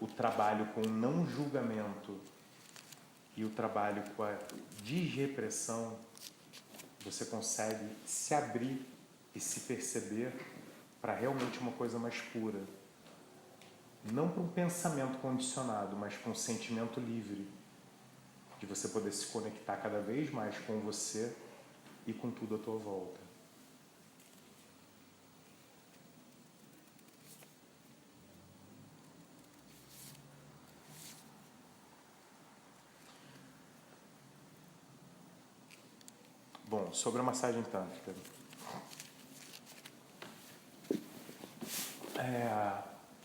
o trabalho com o não julgamento e o trabalho com a desrepressão, você consegue se abrir e se perceber para realmente uma coisa mais pura. Não para um pensamento condicionado, mas para um sentimento livre, de você poder se conectar cada vez mais com você e com tudo à tua volta. Bom, sobre a massagem tântrica.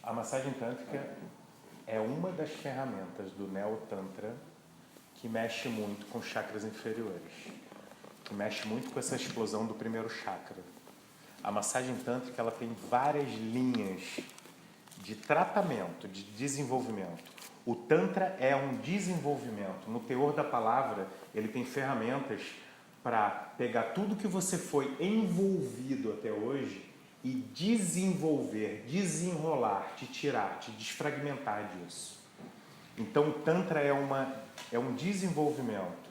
A massagem tântrica é uma das ferramentas do Neo-Tantra que mexe muito com chakras inferiores, que mexe muito com essa explosão do primeiro chakra. A massagem tântrica ela tem várias linhas de tratamento, de desenvolvimento. O Tantra é um desenvolvimento. No teor da palavra, ele tem ferramentas para pegar tudo que você foi envolvido até hoje e desenvolver, desenrolar, te tirar, te desfragmentar disso. Então, o Tantra é um desenvolvimento.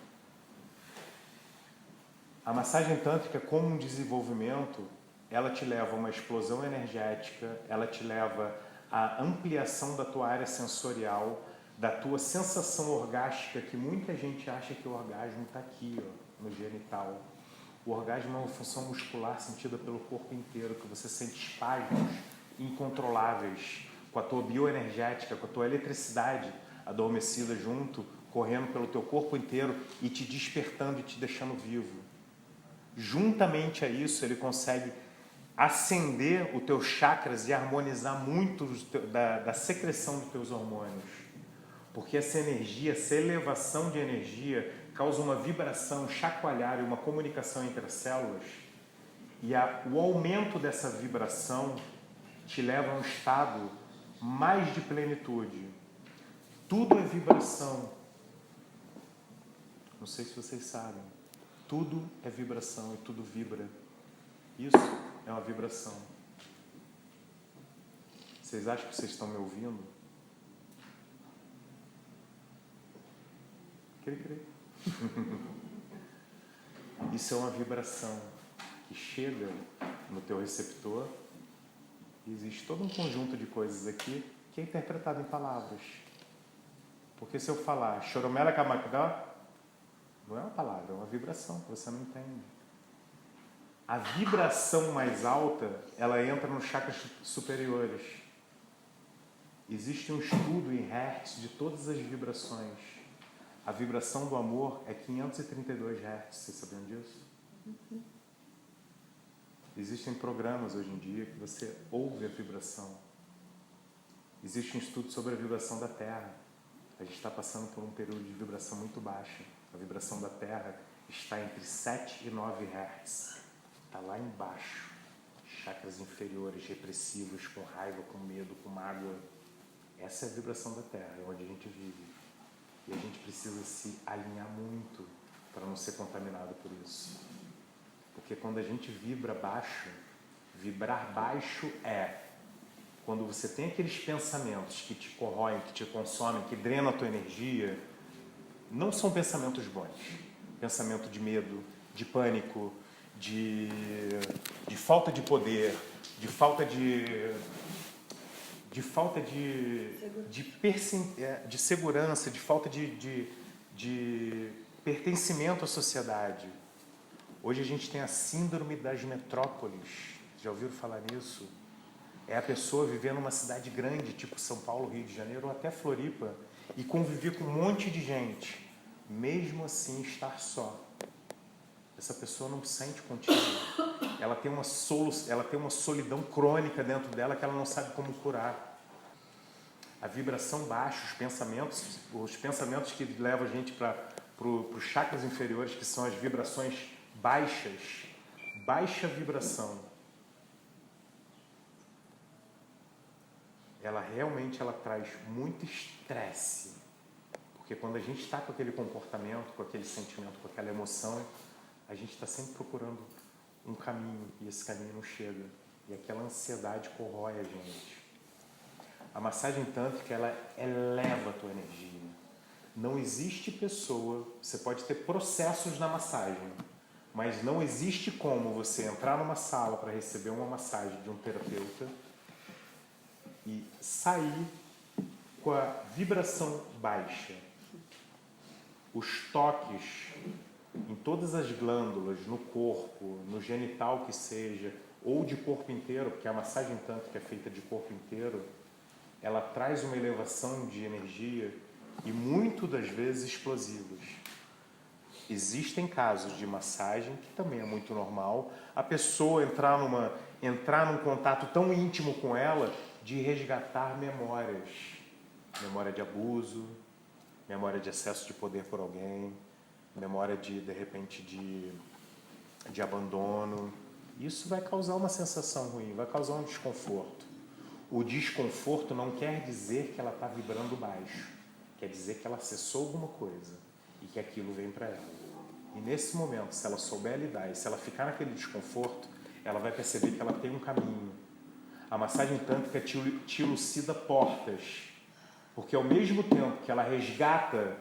A massagem tântrica, como um desenvolvimento, ela te leva a uma explosão energética, ela te leva à ampliação da tua área sensorial, da tua sensação orgástica, que muita gente acha que o orgasmo está aqui, ó, no genital. O orgasmo é uma função muscular sentida pelo corpo inteiro, que você sente espasmos incontroláveis, com a tua bioenergética, com a tua eletricidade adormecida junto, correndo pelo teu corpo inteiro e te despertando e te deixando vivo. Juntamente a isso, ele consegue acender os teus chakras e harmonizar muito da secreção dos teus hormônios. Porque essa energia, essa elevação de energia, causa uma vibração, chacoalhar e uma comunicação entre as células. E o aumento dessa vibração te leva a um estado mais de plenitude. Tudo é vibração. Não sei se vocês sabem. Tudo é vibração e tudo vibra. Isso é uma vibração. Vocês acham que vocês estão me ouvindo? Creio. Isso é uma vibração que chega no teu receptor e existe todo um conjunto de coisas aqui que é interpretado em palavras. Porque se eu falar choromela kamakda, não é uma palavra, é uma vibração que você não entende. A vibração mais alta, ela entra nos chakras superiores. Existe um estudo em Hertz de todas as vibrações. A vibração do amor é 532 Hz, vocês sabiam disso? Existem programas hoje em dia que você ouve a vibração. Existe um estudo sobre a vibração da Terra. A gente está passando por um período de vibração muito baixa. A vibração da Terra está entre 7 e 9 Hz. Está lá embaixo. Chakras inferiores, repressivos, com raiva, com medo, com mágoa. Essa é a vibração da Terra, é onde a gente vive. E a gente precisa se alinhar muito para não ser contaminado por isso. Porque quando a gente vibra baixo, vibrar baixo é quando você tem aqueles pensamentos que te corroem, que te consomem, que drenam a tua energia, não são pensamentos bons. Pensamento de medo, de pânico, de falta de poder, de falta de segurança, de falta de pertencimento à sociedade. Hoje a gente tem a síndrome das metrópoles. Já ouviram falar nisso? É a pessoa viver numa cidade grande, tipo São Paulo, Rio de Janeiro, ou até Floripa, e conviver com um monte de gente, mesmo assim estar só. Essa pessoa não sente contigo. Ela tem uma solidão crônica dentro dela que ela não sabe como curar. A vibração baixa, os pensamentos que levam a gente para os chakras inferiores, que são as vibrações baixas, baixa vibração. Ela realmente traz muito estresse. Porque quando a gente está com aquele comportamento, com aquele sentimento, com aquela emoção, a gente está sempre procurando um caminho e esse caminho não chega. E aquela ansiedade corrói a gente. A massagem tântrica, ela eleva a tua energia. Não existe pessoa, você pode ter processos na massagem, mas não existe como você entrar numa sala para receber uma massagem de um terapeuta e sair com a vibração baixa. Os toques em todas as glândulas, no corpo, no genital que seja, ou de corpo inteiro, porque a massagem tântrica é feita de corpo inteiro, ela traz uma elevação de energia e muitas das vezes explosivos. Existem casos de massagem, que também é muito normal, a pessoa entrar num contato tão íntimo com ela, de resgatar memórias. Memória de abuso, memória de excesso de poder por alguém, memória de repente, de abandono. Isso vai causar uma sensação ruim, vai causar um desconforto. o desconforto não quer dizer que ela está vibrando baixo. Quer dizer que ela acessou alguma coisa e que aquilo vem para ela. E nesse momento, se ela souber lidar e se ela ficar naquele desconforto, ela vai perceber que ela tem um caminho. A massagem tântrica te elucida portas. Porque ao mesmo tempo que ela resgata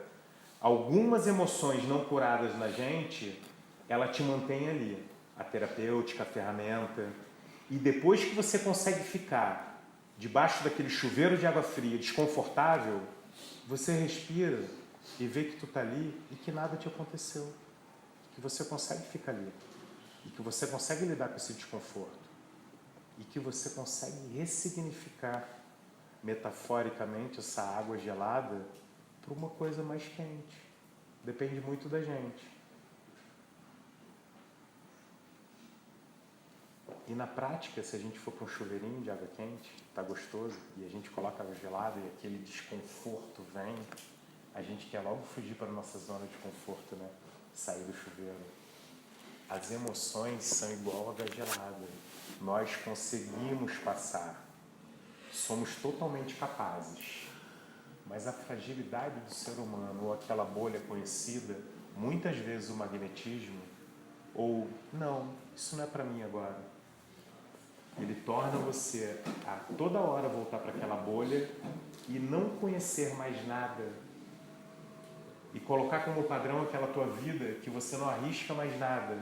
algumas emoções não curadas na gente, ela te mantém ali. A terapêutica, a ferramenta. E depois que você consegue ficar debaixo daquele chuveiro de água fria, desconfortável, você respira e vê que tu está ali e que nada te aconteceu. Que você consegue ficar ali. E que você consegue lidar com esse desconforto. E que você consegue ressignificar metaforicamente essa água gelada para uma coisa mais quente. Depende muito da gente. E na prática, se a gente for para um chuveirinho de água quente, tá gostoso, e a gente coloca água gelada e aquele desconforto vem, a gente quer logo fugir para a nossa zona de conforto, né? Sair do chuveiro. As emoções são igual a água gelada. Nós conseguimos passar. Somos totalmente capazes. Mas a fragilidade do ser humano, ou aquela bolha conhecida, muitas vezes o magnetismo, ou não, isso não é para mim agora. Ele torna você a toda hora voltar para aquela bolha e não conhecer mais nada. E colocar como padrão aquela tua vida que você não arrisca mais nada.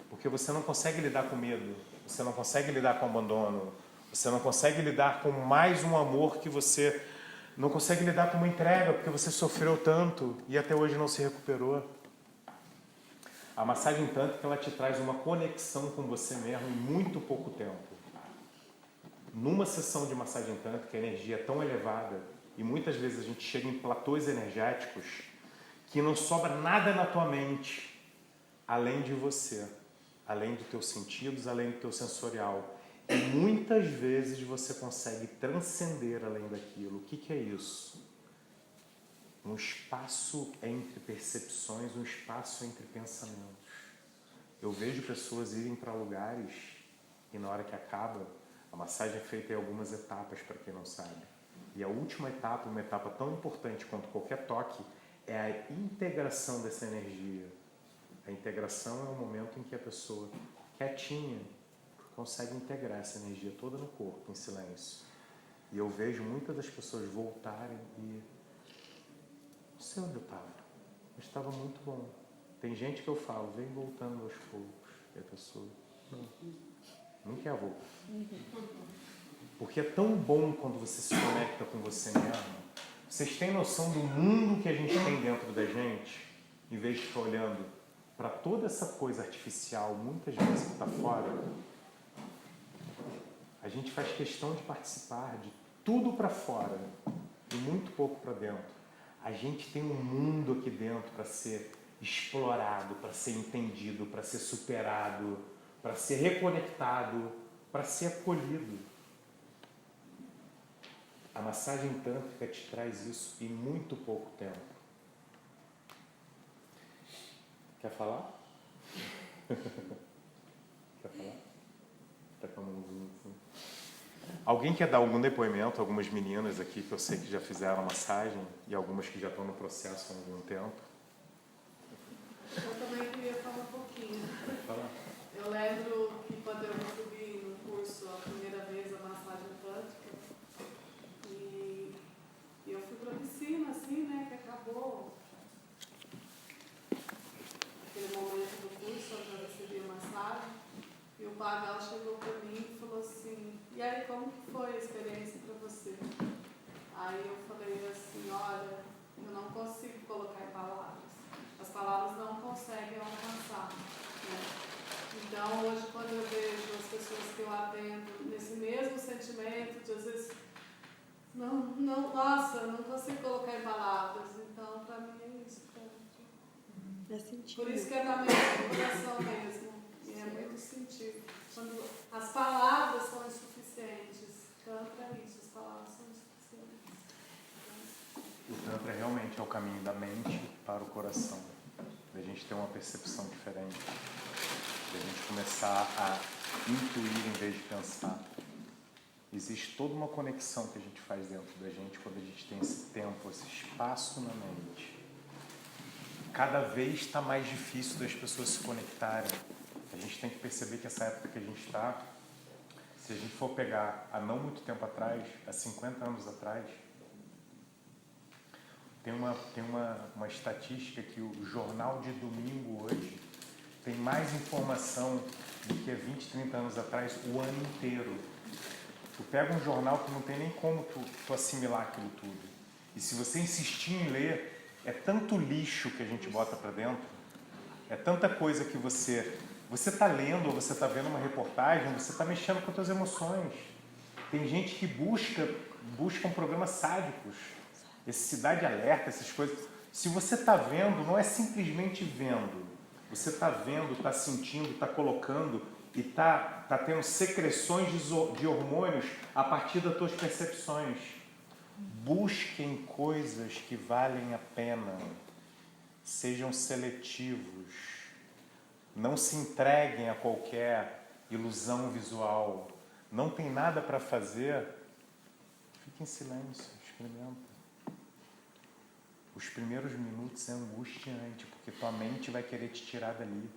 Porque você não consegue lidar com medo, você não consegue lidar com abandono, você não consegue lidar com mais um amor que você não consegue lidar com uma entrega, porque você sofreu tanto e até hoje não se recuperou. A massagem tântrica, ela te traz uma conexão com você mesmo em muito pouco tempo. Numa sessão de massagem tântrica, a energia é tão elevada e muitas vezes a gente chega em platôs energéticos que não sobra nada na tua mente além de você, além dos teus sentidos, além do teu sensorial. E muitas vezes você consegue transcender além daquilo. O que é isso? Um espaço entre percepções, um espaço entre pensamentos. Eu vejo pessoas irem para lugares e na hora que acaba, a massagem é feita em algumas etapas, para quem não sabe. E a última etapa, uma etapa tão importante quanto qualquer toque, é a integração dessa energia. A integração é o momento em que a pessoa, quietinha, consegue integrar essa energia toda no corpo, em silêncio. E eu vejo muitas das pessoas voltarem e... Não sei onde eu estava, mas estava muito bom. Tem gente que eu falo, vem voltando aos poucos. E a pessoa, não quer voltar. Porque é tão bom quando você se conecta com você mesmo. Vocês têm noção do mundo que a gente tem dentro da gente, em vez de ficar olhando para toda essa coisa artificial, muitas vezes que está fora? A gente faz questão de participar de tudo para fora e muito pouco para dentro. A gente tem um mundo aqui dentro para ser explorado, para ser entendido, para ser superado, para ser reconectado, para ser acolhido. A massagem tântrica te traz isso em muito pouco tempo. Quer falar? Quer falar? Tá com a mãozinha assim. Alguém quer dar algum depoimento? Algumas meninas aqui que eu sei que já fizeram a massagem e algumas que já estão no processo há algum tempo. Eu também queria falar um pouquinho. Pode falar. Eu lembro que quando eu recebi no curso a primeira vez a massagem tântrica, e eu fui para a piscina, assim, né, que acabou aquele momento do curso, eu já recebi a massagem, e o Pavel chegou para mim e falou assim, e aí, como que foi a experiência para você? Aí eu falei assim, olha, eu não consigo colocar em palavras. As palavras não conseguem alcançar, né? Então, hoje, quando eu vejo as pessoas que eu atendo nesse mesmo sentimento, de às vezes, nossa, não consigo colocar em palavras. Então, para mim é isso. Por isso que é da mente do coração mesmo. E é muito sentido. Quando as palavras são insuficientes, Tantra é isso, as palavras são insuficientes. O Tantra realmente é o caminho da mente para o coração. Da gente ter uma percepção diferente. Da gente começar a intuir em vez de pensar. existe toda uma conexão que a gente faz dentro da gente quando a gente tem esse tempo, esse espaço na mente. Cada vez está mais difícil das pessoas se conectarem. A gente tem que perceber que essa época que a gente está, se a gente for pegar há não muito tempo atrás, há 50 anos atrás, tem uma estatística que o jornal de domingo hoje tem mais informação do que há 20, 30 anos atrás, o ano inteiro. Tu pega um jornal que não tem nem como tu assimilar aquilo tudo. E se você insistir em ler, é tanto lixo que a gente bota para dentro, é tanta coisa que você está lendo ou você está vendo uma reportagem, você está mexendo com as suas emoções. Tem gente que buscam programas sádicos, esse Cidade Alerta, essas coisas. Se você está vendo, não é simplesmente vendo. Você está vendo, está sentindo, está colocando e está tendo secreções de hormônios a partir das tuas percepções. Busquem coisas que valem a pena. Sejam seletivos. Não se entreguem a qualquer ilusão visual. Não tem nada para fazer? Fique em silêncio, experimenta. Os primeiros minutos é angustiante, porque tua mente vai querer te tirar dali.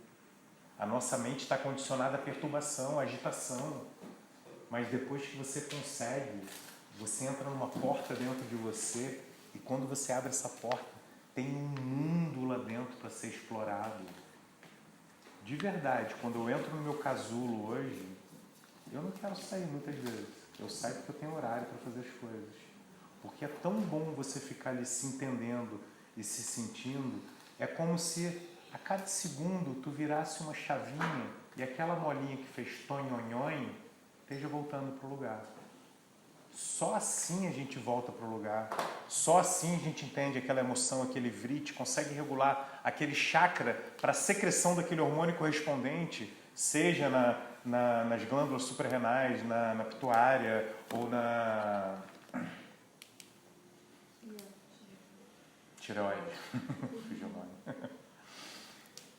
A nossa mente está condicionada à perturbação, à agitação. Mas depois que você consegue, você entra numa porta dentro de você, e quando você abre essa porta, tem um mundo lá dentro para ser explorado. De verdade, quando eu entro no meu casulo hoje, eu não quero sair muitas vezes. Eu saio porque eu tenho horário para fazer as coisas. Porque é tão bom você ficar ali se entendendo e se sentindo. É como se a cada segundo tu virasse uma chavinha e aquela molinha que fez tonhonhonho esteja voltando para o lugar. Só assim a gente volta para o lugar. Só assim a gente entende aquela emoção, aquele vrite, consegue regular aquele chakra para a secreção daquele hormônio correspondente, seja nas glândulas suprarrenais, na pituária ou na tireoide. Fugiu o nome.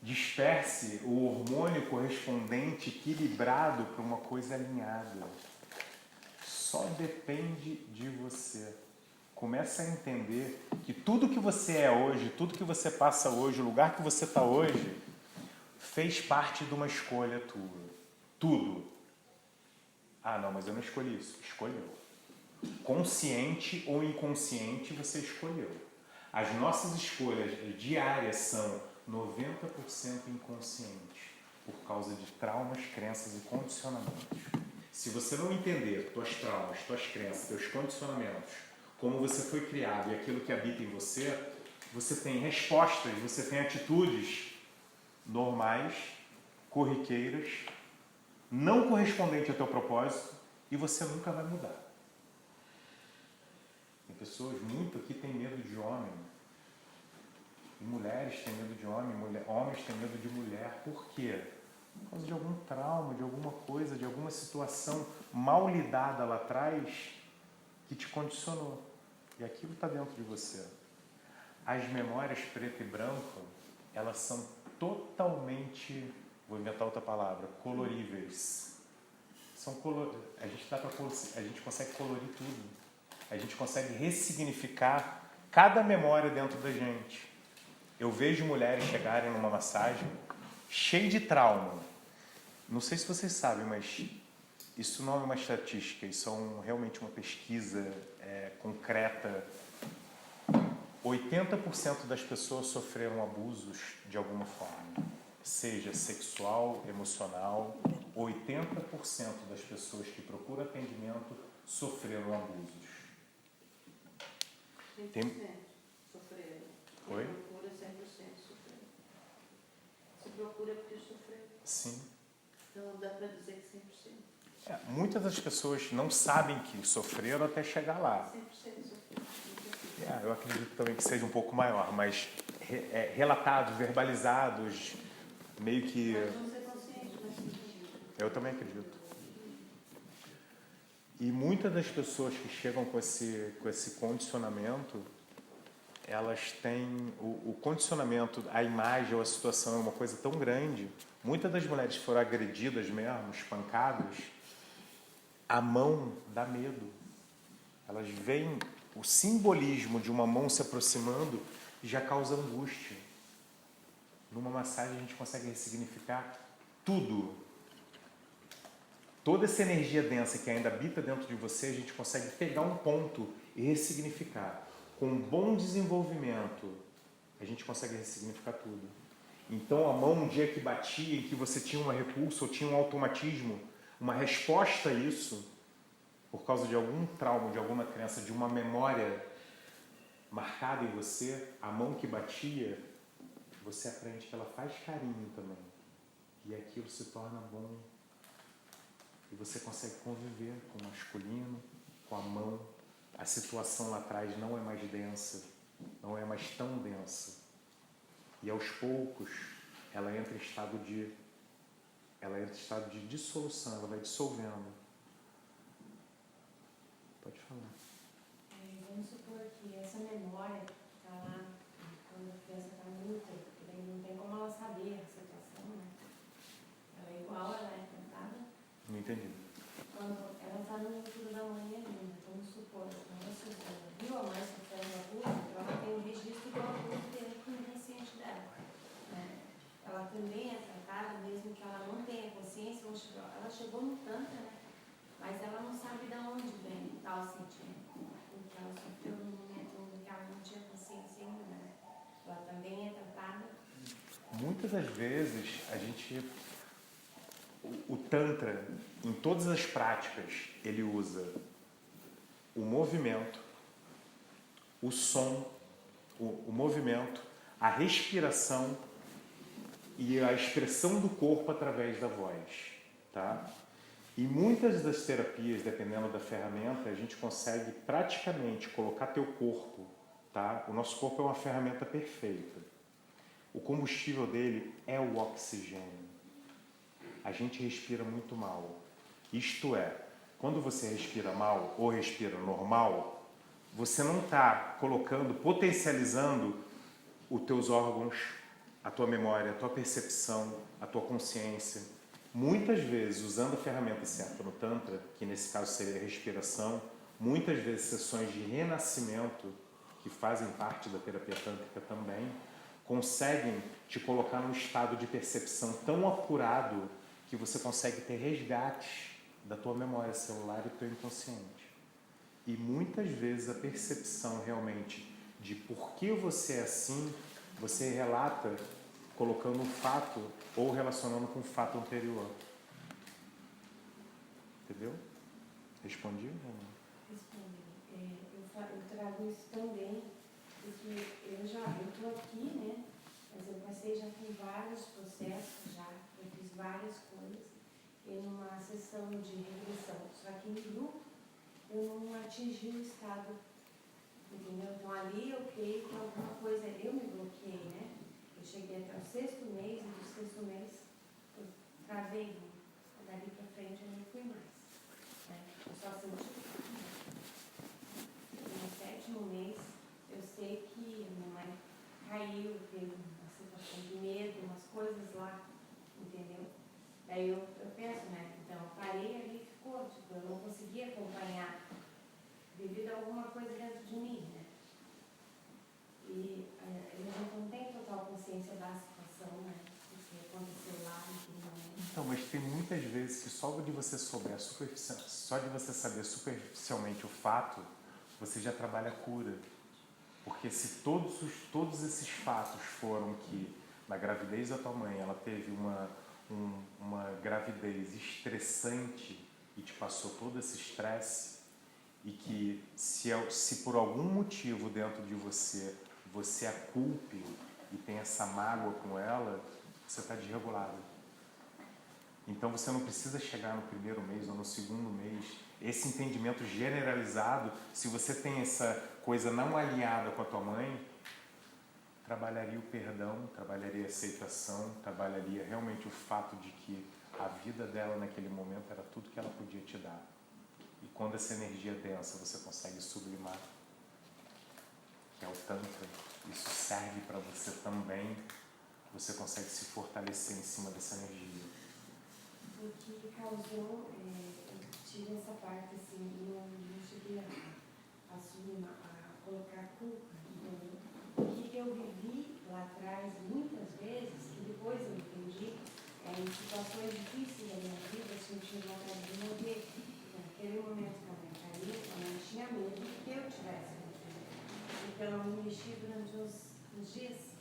Disperse o hormônio correspondente equilibrado para uma coisa alinhada. Só depende de você. Começa a entender que tudo que você é hoje, tudo que você passa hoje, o lugar que você está hoje, fez parte de uma escolha tua. Tudo. Ah, não, mas eu não escolhi isso. Escolheu. Consciente ou inconsciente, você escolheu. As nossas escolhas diárias são 90% inconscientes, por causa de traumas, crenças e condicionamentos. Se você não entender tuas traumas, tuas crenças, teus condicionamentos, como você foi criado e aquilo que habita em você, você tem respostas, você tem atitudes normais, corriqueiras, não correspondentes ao teu propósito, e você nunca vai mudar. Tem pessoas muito aqui que têm medo de homem. E mulheres têm medo de homem, homens têm medo de mulher. Por quê? Por causa de algum trauma, de alguma coisa, de alguma situação mal lidada lá atrás que te condicionou. E aquilo está dentro de você. As memórias preto e branco, elas são totalmente, vou inventar outra palavra, coloríveis. A gente consegue colorir tudo. A gente consegue ressignificar cada memória dentro da gente. Eu vejo mulheres chegarem numa massagem cheio de trauma. Não sei se vocês sabem, mas isso não é uma estatística, isso é realmente uma pesquisa concreta. 80% das pessoas sofreram abusos de alguma forma, seja sexual, emocional. 80% das pessoas que procuram atendimento sofreram abusos. 100% sofreram. Oi? Procura 100% sofreram. Se procura porque sofreu. Sim. Então dá para dizer que 100%. Muitas das pessoas não sabem que sofreram até chegar lá. 100% sofreu. Eu acredito também que seja um pouco maior, mas relatados, verbalizados, meio que... Mas não ser consciente, mas sim. Eu também acredito. E muitas das pessoas que chegam com esse condicionamento, elas têm o condicionamento, a imagem ou a situação é uma coisa tão grande. Muitas das mulheres foram agredidas mesmo, espancadas. A mão dá medo. Elas veem o simbolismo de uma mão se aproximando e já causa angústia. Numa massagem a gente consegue ressignificar tudo. Toda essa energia densa que ainda habita dentro de você, a gente consegue pegar um ponto e ressignificar. Com um bom desenvolvimento, a gente consegue ressignificar tudo. Então a mão, um dia que batia, em que você tinha uma repulsa ou tinha um automatismo, uma resposta a isso, por causa de algum trauma, de alguma crença, de uma memória marcada em você, a mão que batia, você aprende que ela faz carinho também. E aquilo se torna bom. E você consegue conviver com o masculino, com a mão. A situação lá atrás não é mais densa, não é mais tão densa. E aos poucos, ela entra em estado de dissolução, ela vai dissolvendo. Pode falar. Vamos supor que essa memória está lá quando a criança está no útero, porque daí não tem como ela saber a situação, né? Ela é igual, ela é tratada. Não entendi. Quando ela está no útero da mãe ainda, vamos supor, quando ela viu a mãe sofrendo abuso, ela tem um registro do abuso dentro do inconsciente dela. Né? Ela também é tratada, mesmo que ela não tenha consciência, ela chegou no Tantra, né? Mas ela não sabe de onde vem tal sentimento, porque ela sofreu num momento em que ela não tinha consciência ainda, né? Ela também é tratada. Muitas das vezes, o Tantra, em todas as práticas, ele usa o movimento, o som, o movimento, a respiração e a expressão do corpo através da voz, tá? E muitas das terapias, dependendo da ferramenta, a gente consegue praticamente colocar teu corpo, tá? O nosso corpo é uma ferramenta perfeita. O combustível dele é o oxigênio. A gente respira muito mal. Isto é, quando você respira mal ou respira normal, você não está colocando, potencializando os teus órgãos, a tua memória, a tua percepção, a tua consciência. Muitas vezes, usando a ferramenta certa no Tantra, que nesse caso seria a respiração, muitas vezes sessões de renascimento, que fazem parte da terapia tântrica também, conseguem te colocar num estado de percepção tão apurado que você consegue ter resgate da tua memória celular e do teu inconsciente. E muitas vezes a percepção realmente de por que você é assim, você relata colocando um fato ou relacionando com um fato anterior. Entendeu? Respondi ou não? Respondi. Eu trago isso também, porque eu estou aqui, né? Mas eu passei já por vários processos já, eu fiz várias coisas, e numa sessão de regressão, só que em grupo eu não atingi o estado, entendeu? Então ali eu creio que alguma coisa, eu me bloqueei, né? Eu cheguei até o 6º mês, e do 6º mês eu travei, dali pra frente eu não fui mais, né? Eu só senti. No 7º mês, eu sei que a minha mãe caiu, teve uma situação de medo, umas coisas lá, entendeu? Daí eu penso, né? Então eu parei ali e ficou, tipo, eu não conseguia acompanhar devido a alguma coisa dentro de mim, né? E a gente não tem total consciência da situação, né? O que aconteceu lá naquele momento. Então, mas tem muitas vezes que só de você saber superficialmente o fato, você já trabalha a cura. Porque se todos esses fatos foram que na gravidez da tua mãe ela teve uma gravidez estressante e te passou todo esse estresse, e que se por algum motivo dentro de você a culpe e tem essa mágoa com ela, você está desregulado. Então você não precisa chegar no 1º mês ou no 2º mês. Esse entendimento generalizado, se você tem essa coisa não alinhada com a tua mãe, trabalharia o perdão, trabalharia a aceitação, trabalharia realmente o fato de que a vida dela naquele momento era tudo que ela podia te dar. E quando essa energia densa você consegue sublimar, que é o Tantra, isso serve para você também, você consegue se fortalecer em cima dessa energia. O que causou, eu tive essa parte assim, não cheguei a assumir, a colocar culpa, entendeu? O que eu vivi lá atrás, muitas vezes, que depois eu entendi, em situações difíceis da minha vida, eu senti vontade de morrer. Naquele momento que a mãe caiu, a mãe tinha medo que eu tivesse morrido. Então eu me mexi durante uns dias.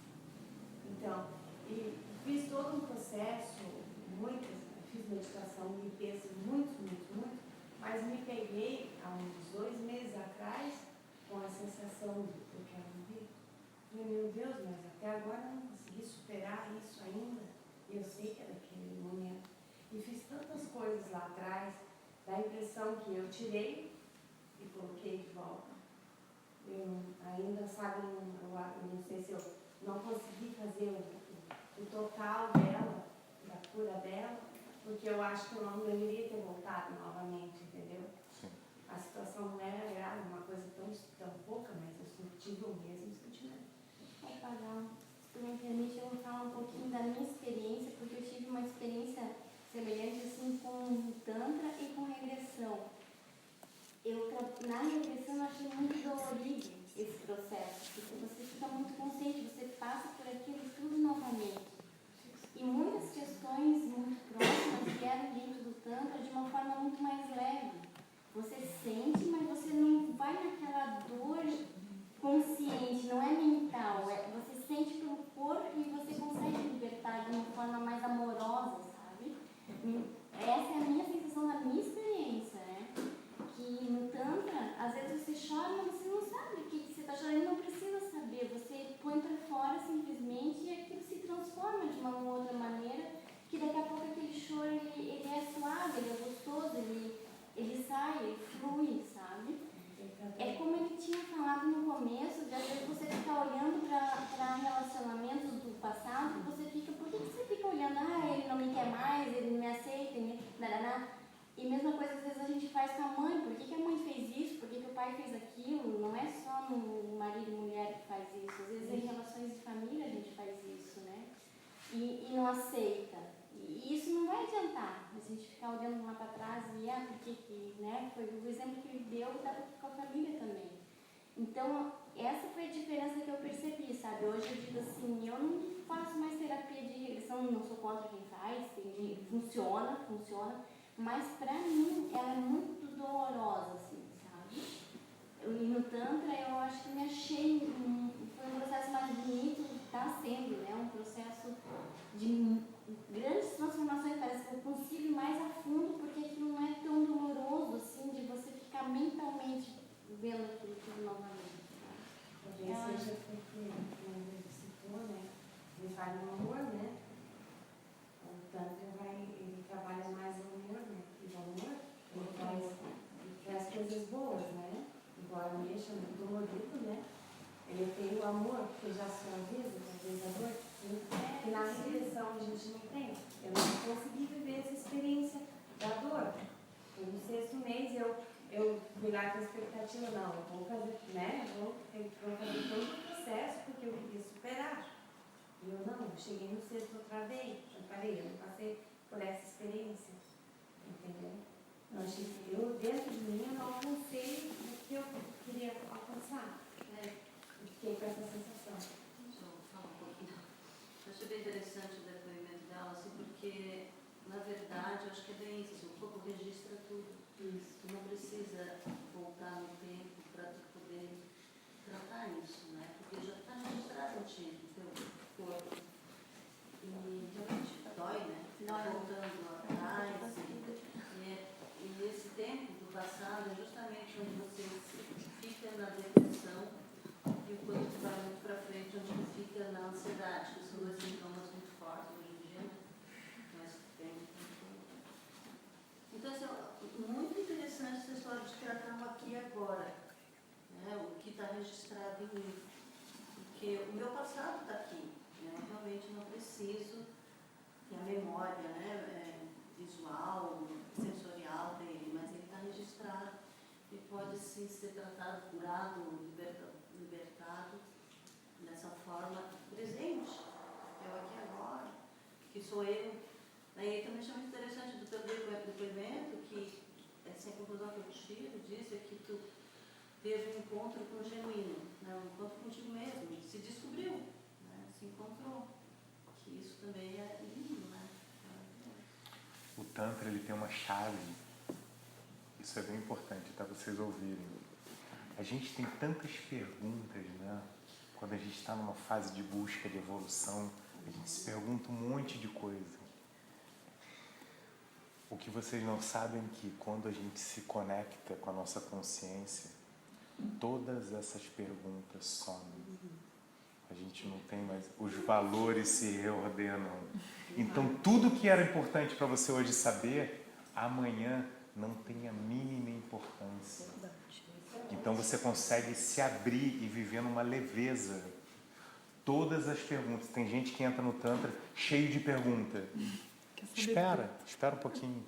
Então, e fiz todo um processo, fiz meditação, limpeza, muito, mas me peguei há uns 2 meses atrás com a sensação de eu quero morrer. Falei, meu Deus, mas até agora eu não consegui superar isso ainda. Eu sei que é daquele momento. E fiz tantas coisas lá atrás, da impressão que eu tirei e coloquei de volta. Eu ainda, sabe, eu não sei se eu não consegui fazer o total dela, da cura dela, porque eu acho que eu não deveria ter voltado novamente, entendeu? Sim. A situação não era grave, uma coisa tão pouca, mas eu tive o mesmo sentimento. Se tu me permite, eu vou falar um pouquinho da minha experiência, porque eu tive uma experiência semelhante assim com Tantra e com regressão. Na regressão eu achei muito dolorido esse processo, porque você fica muito consciente, você passa por aquilo tudo novamente. E muitas questões muito próximas vieram dentro do Tantra de uma forma muito mais leve. Você sente, mas você não vai naquela dor consciente, não é mental, você sente pelo corpo e você consegue libertar de uma forma mais amorosa, sabe? Essa é a minha sensação da minha experiência, né? Que no Tantra, às vezes você chora, mas você não sabe o que você está chorando, não precisa saber, você põe para fora simplesmente e aquilo se transforma de uma outra maneira, que daqui a pouco aquele choro ele é suave, ele é gostoso, ele sai, ele flui, sabe? É como ele tinha falado no começo, de às vezes você ficar olhando para relacionamentos do passado, você fica, por que você fica olhando, ele não me quer mais, ele não me aceita, e mesma coisa às vezes a gente faz com a mãe, por que a mãe fez isso, por que o pai fez aquilo, não é só no marido e mulher que faz isso, às vezes em relações de família a gente faz isso, né, e não aceita. E isso não vai adiantar, a gente ficar olhando lá para trás e porque né, foi o exemplo que ele deu com a família também. Então, essa foi a diferença que eu percebi, sabe? Hoje eu digo assim, eu não faço mais terapia de regressão, não sou contra quem faz, funciona, mas pra mim ela é muito dolorosa, assim, sabe? E no Tantra eu acho que me achei, foi um processo mais bonito, está sendo, né? Um processo de grandes transformações, parece que eu consigo ir mais a fundo, porque aquilo não é tão doloroso, assim, de você ficar mentalmente vendo aquilo tudo novamente. Talvez seja porque, como ele citou, né? Ele vai no amor, né? O Tantra ele trabalha mais o amor, né? E o amor, ele traz coisas boas, né? Embora mexa no dolorido, né? Ele tem o amor, que já se avisa, talvez a dor, que na regressão a gente não tem. Eu não consegui viver essa experiência da dor. No 6º mês eu fui lá com a expectativa, não, eu vou fazer, né? Vou fazer todo o processo porque eu queria superar. E eu não, cheguei no 6º outra vez, eu falei, eu não passei por essa experiência, entendeu? Eu dentro de mim eu não alcancei o que eu queria alcançar. Eu fiquei com essa sensação. Deixa eu falar um pouquinho. Eu achei bem interessante o depoimento dela, assim, porque, na verdade, eu acho que é bem isso, o corpo registra tudo. Isso. Tu não precisa voltar no tempo para tu poder tratar isso, né? Porque já está registrado no teu corpo. E realmente dói, né? Voltando atrás. E nesse tempo do passado, é justamente onde você fica na depressão e quando tu vai muito para frente, onde tu fica na ansiedade, que são 2 sintomas muito fortes hoje em dia, mas tem. Então, assim, muito interessante essa história de tratar o aqui e agora, né? O que está registrado em mim. Porque o meu passado está aqui, né? Eu realmente não preciso ter a memória, né? Visual, sensorial dele, mas ele está registrado e pode sim ser tratado, curado, libertado dessa forma presente, eu aqui agora, que sou eu. E também achei muito interessante do teu depoimento, que teve um encontro com o genuíno, né? Um encontro contigo mesmo, se descobriu, né? Se encontrou. Que isso também é lindo, né? O Tantra, ele tem uma chave. Isso é bem importante, tá? Vocês ouvirem. A gente tem tantas perguntas, né? Quando a gente está numa fase de busca, de evolução, a gente se pergunta um monte de coisa. O que vocês não sabem é que quando a gente se conecta com a nossa consciência, todas essas perguntas somem. A gente não tem mais... Os valores se reordenam. Então, tudo que era importante para você hoje saber, amanhã não tem a mínima importância. Então, você consegue se abrir e viver numa leveza. Todas as perguntas. Tem gente que entra no Tantra cheio de perguntas. Espera um pouquinho.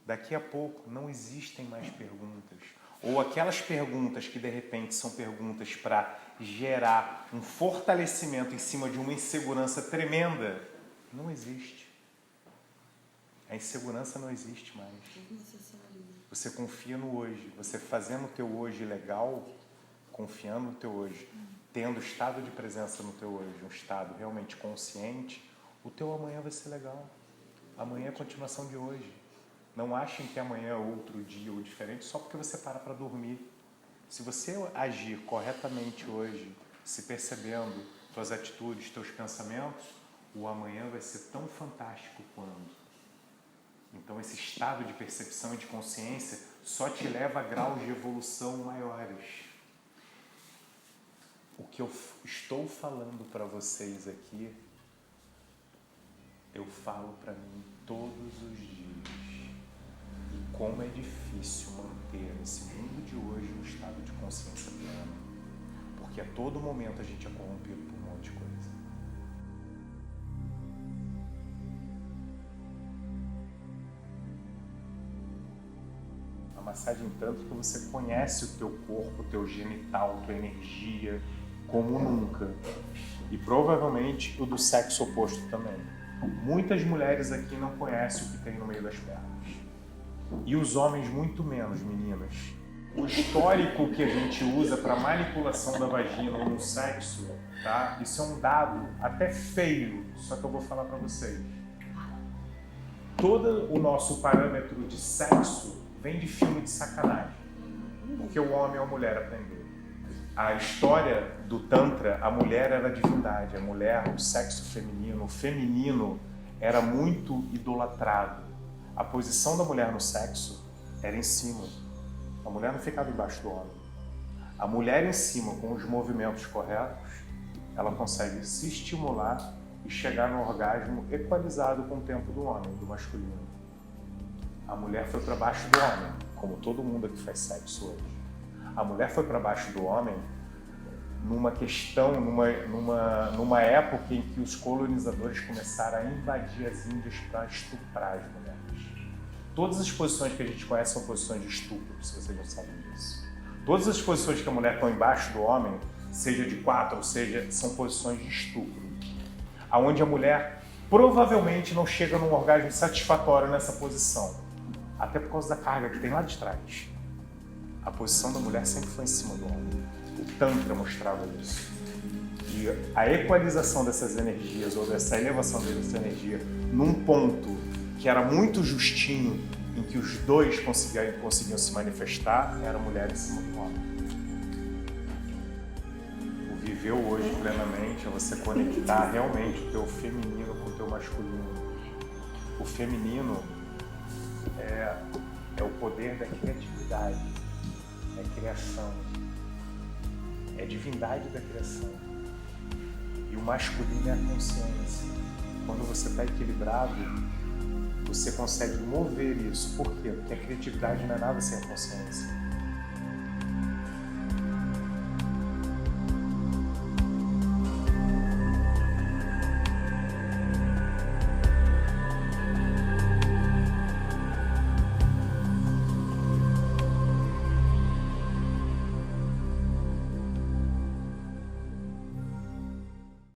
Daqui a pouco não existem mais perguntas. Ou aquelas perguntas que de repente são perguntas para gerar um fortalecimento em cima de uma insegurança tremenda, não existe. A insegurança não existe mais. Você confia no hoje. Você fazendo o teu hoje legal, confiando no teu hoje, tendo estado de presença no teu hoje, um estado realmente consciente, o teu amanhã vai ser legal. Amanhã é a continuação de hoje. Não achem que amanhã é outro dia ou diferente só porque você para dormir. Se você agir corretamente hoje, se percebendo suas atitudes, teus pensamentos, o amanhã vai ser tão fantástico quanto. Então esse estado de percepção e de consciência só te leva a graus de evolução maiores. O que eu estou falando para vocês aqui, eu falo para mim todos os dias. E como é difícil manter esse mundo de hoje no estado de consciência plena. Porque a todo momento a gente é corrompido por um monte de coisa. A massagem tanto que você conhece o teu corpo, o teu genital, a tua energia, como nunca. E provavelmente o do sexo oposto também. Muitas mulheres aqui não conhecem o que tem no meio das pernas. E os homens muito menos, meninas. O histórico que a gente usa para manipulação da vagina ou no sexo, tá? Isso é um dado até feio, só que eu vou falar para vocês. Todo o nosso parâmetro de sexo vem de filme de sacanagem. Porque o homem ou a mulher aprendeu. A história do Tantra, a mulher era a divindade, a mulher, o sexo feminino, o feminino era muito idolatrado. A posição da mulher no sexo era em cima. A mulher não ficava embaixo do homem. A mulher em cima, com os movimentos corretos, ela consegue se estimular e chegar no orgasmo equalizado com o tempo do homem, do masculino. A mulher foi para baixo do homem, como todo mundo que faz sexo hoje. A mulher foi para baixo do homem numa questão, numa época em que os colonizadores começaram a invadir as Índias para estuprar as mulheres. Todas as posições que a gente conhece são posições de estupro, se vocês não sabem disso. Todas as posições que a mulher está embaixo do homem, seja de quatro, ou seja, são posições de estupro. Onde a mulher provavelmente não chega num orgasmo satisfatório nessa posição. Até por causa da carga que tem lá de trás. A posição da mulher sempre foi em cima do homem. O Tantra mostrava isso. E a equalização dessas energias, ou dessa elevação dessa energia, num ponto que era muito justinho, em que os dois conseguiam se manifestar, era a mulher em cima do homem. O viver hoje plenamente é você conectar realmente o teu feminino com o teu masculino. O feminino é o poder da criatividade, é a criação, é a divindade da criação. E o masculino é a consciência. Quando você está equilibrado, você consegue mover isso. Por quê? Porque a criatividade não é nada sem a consciência.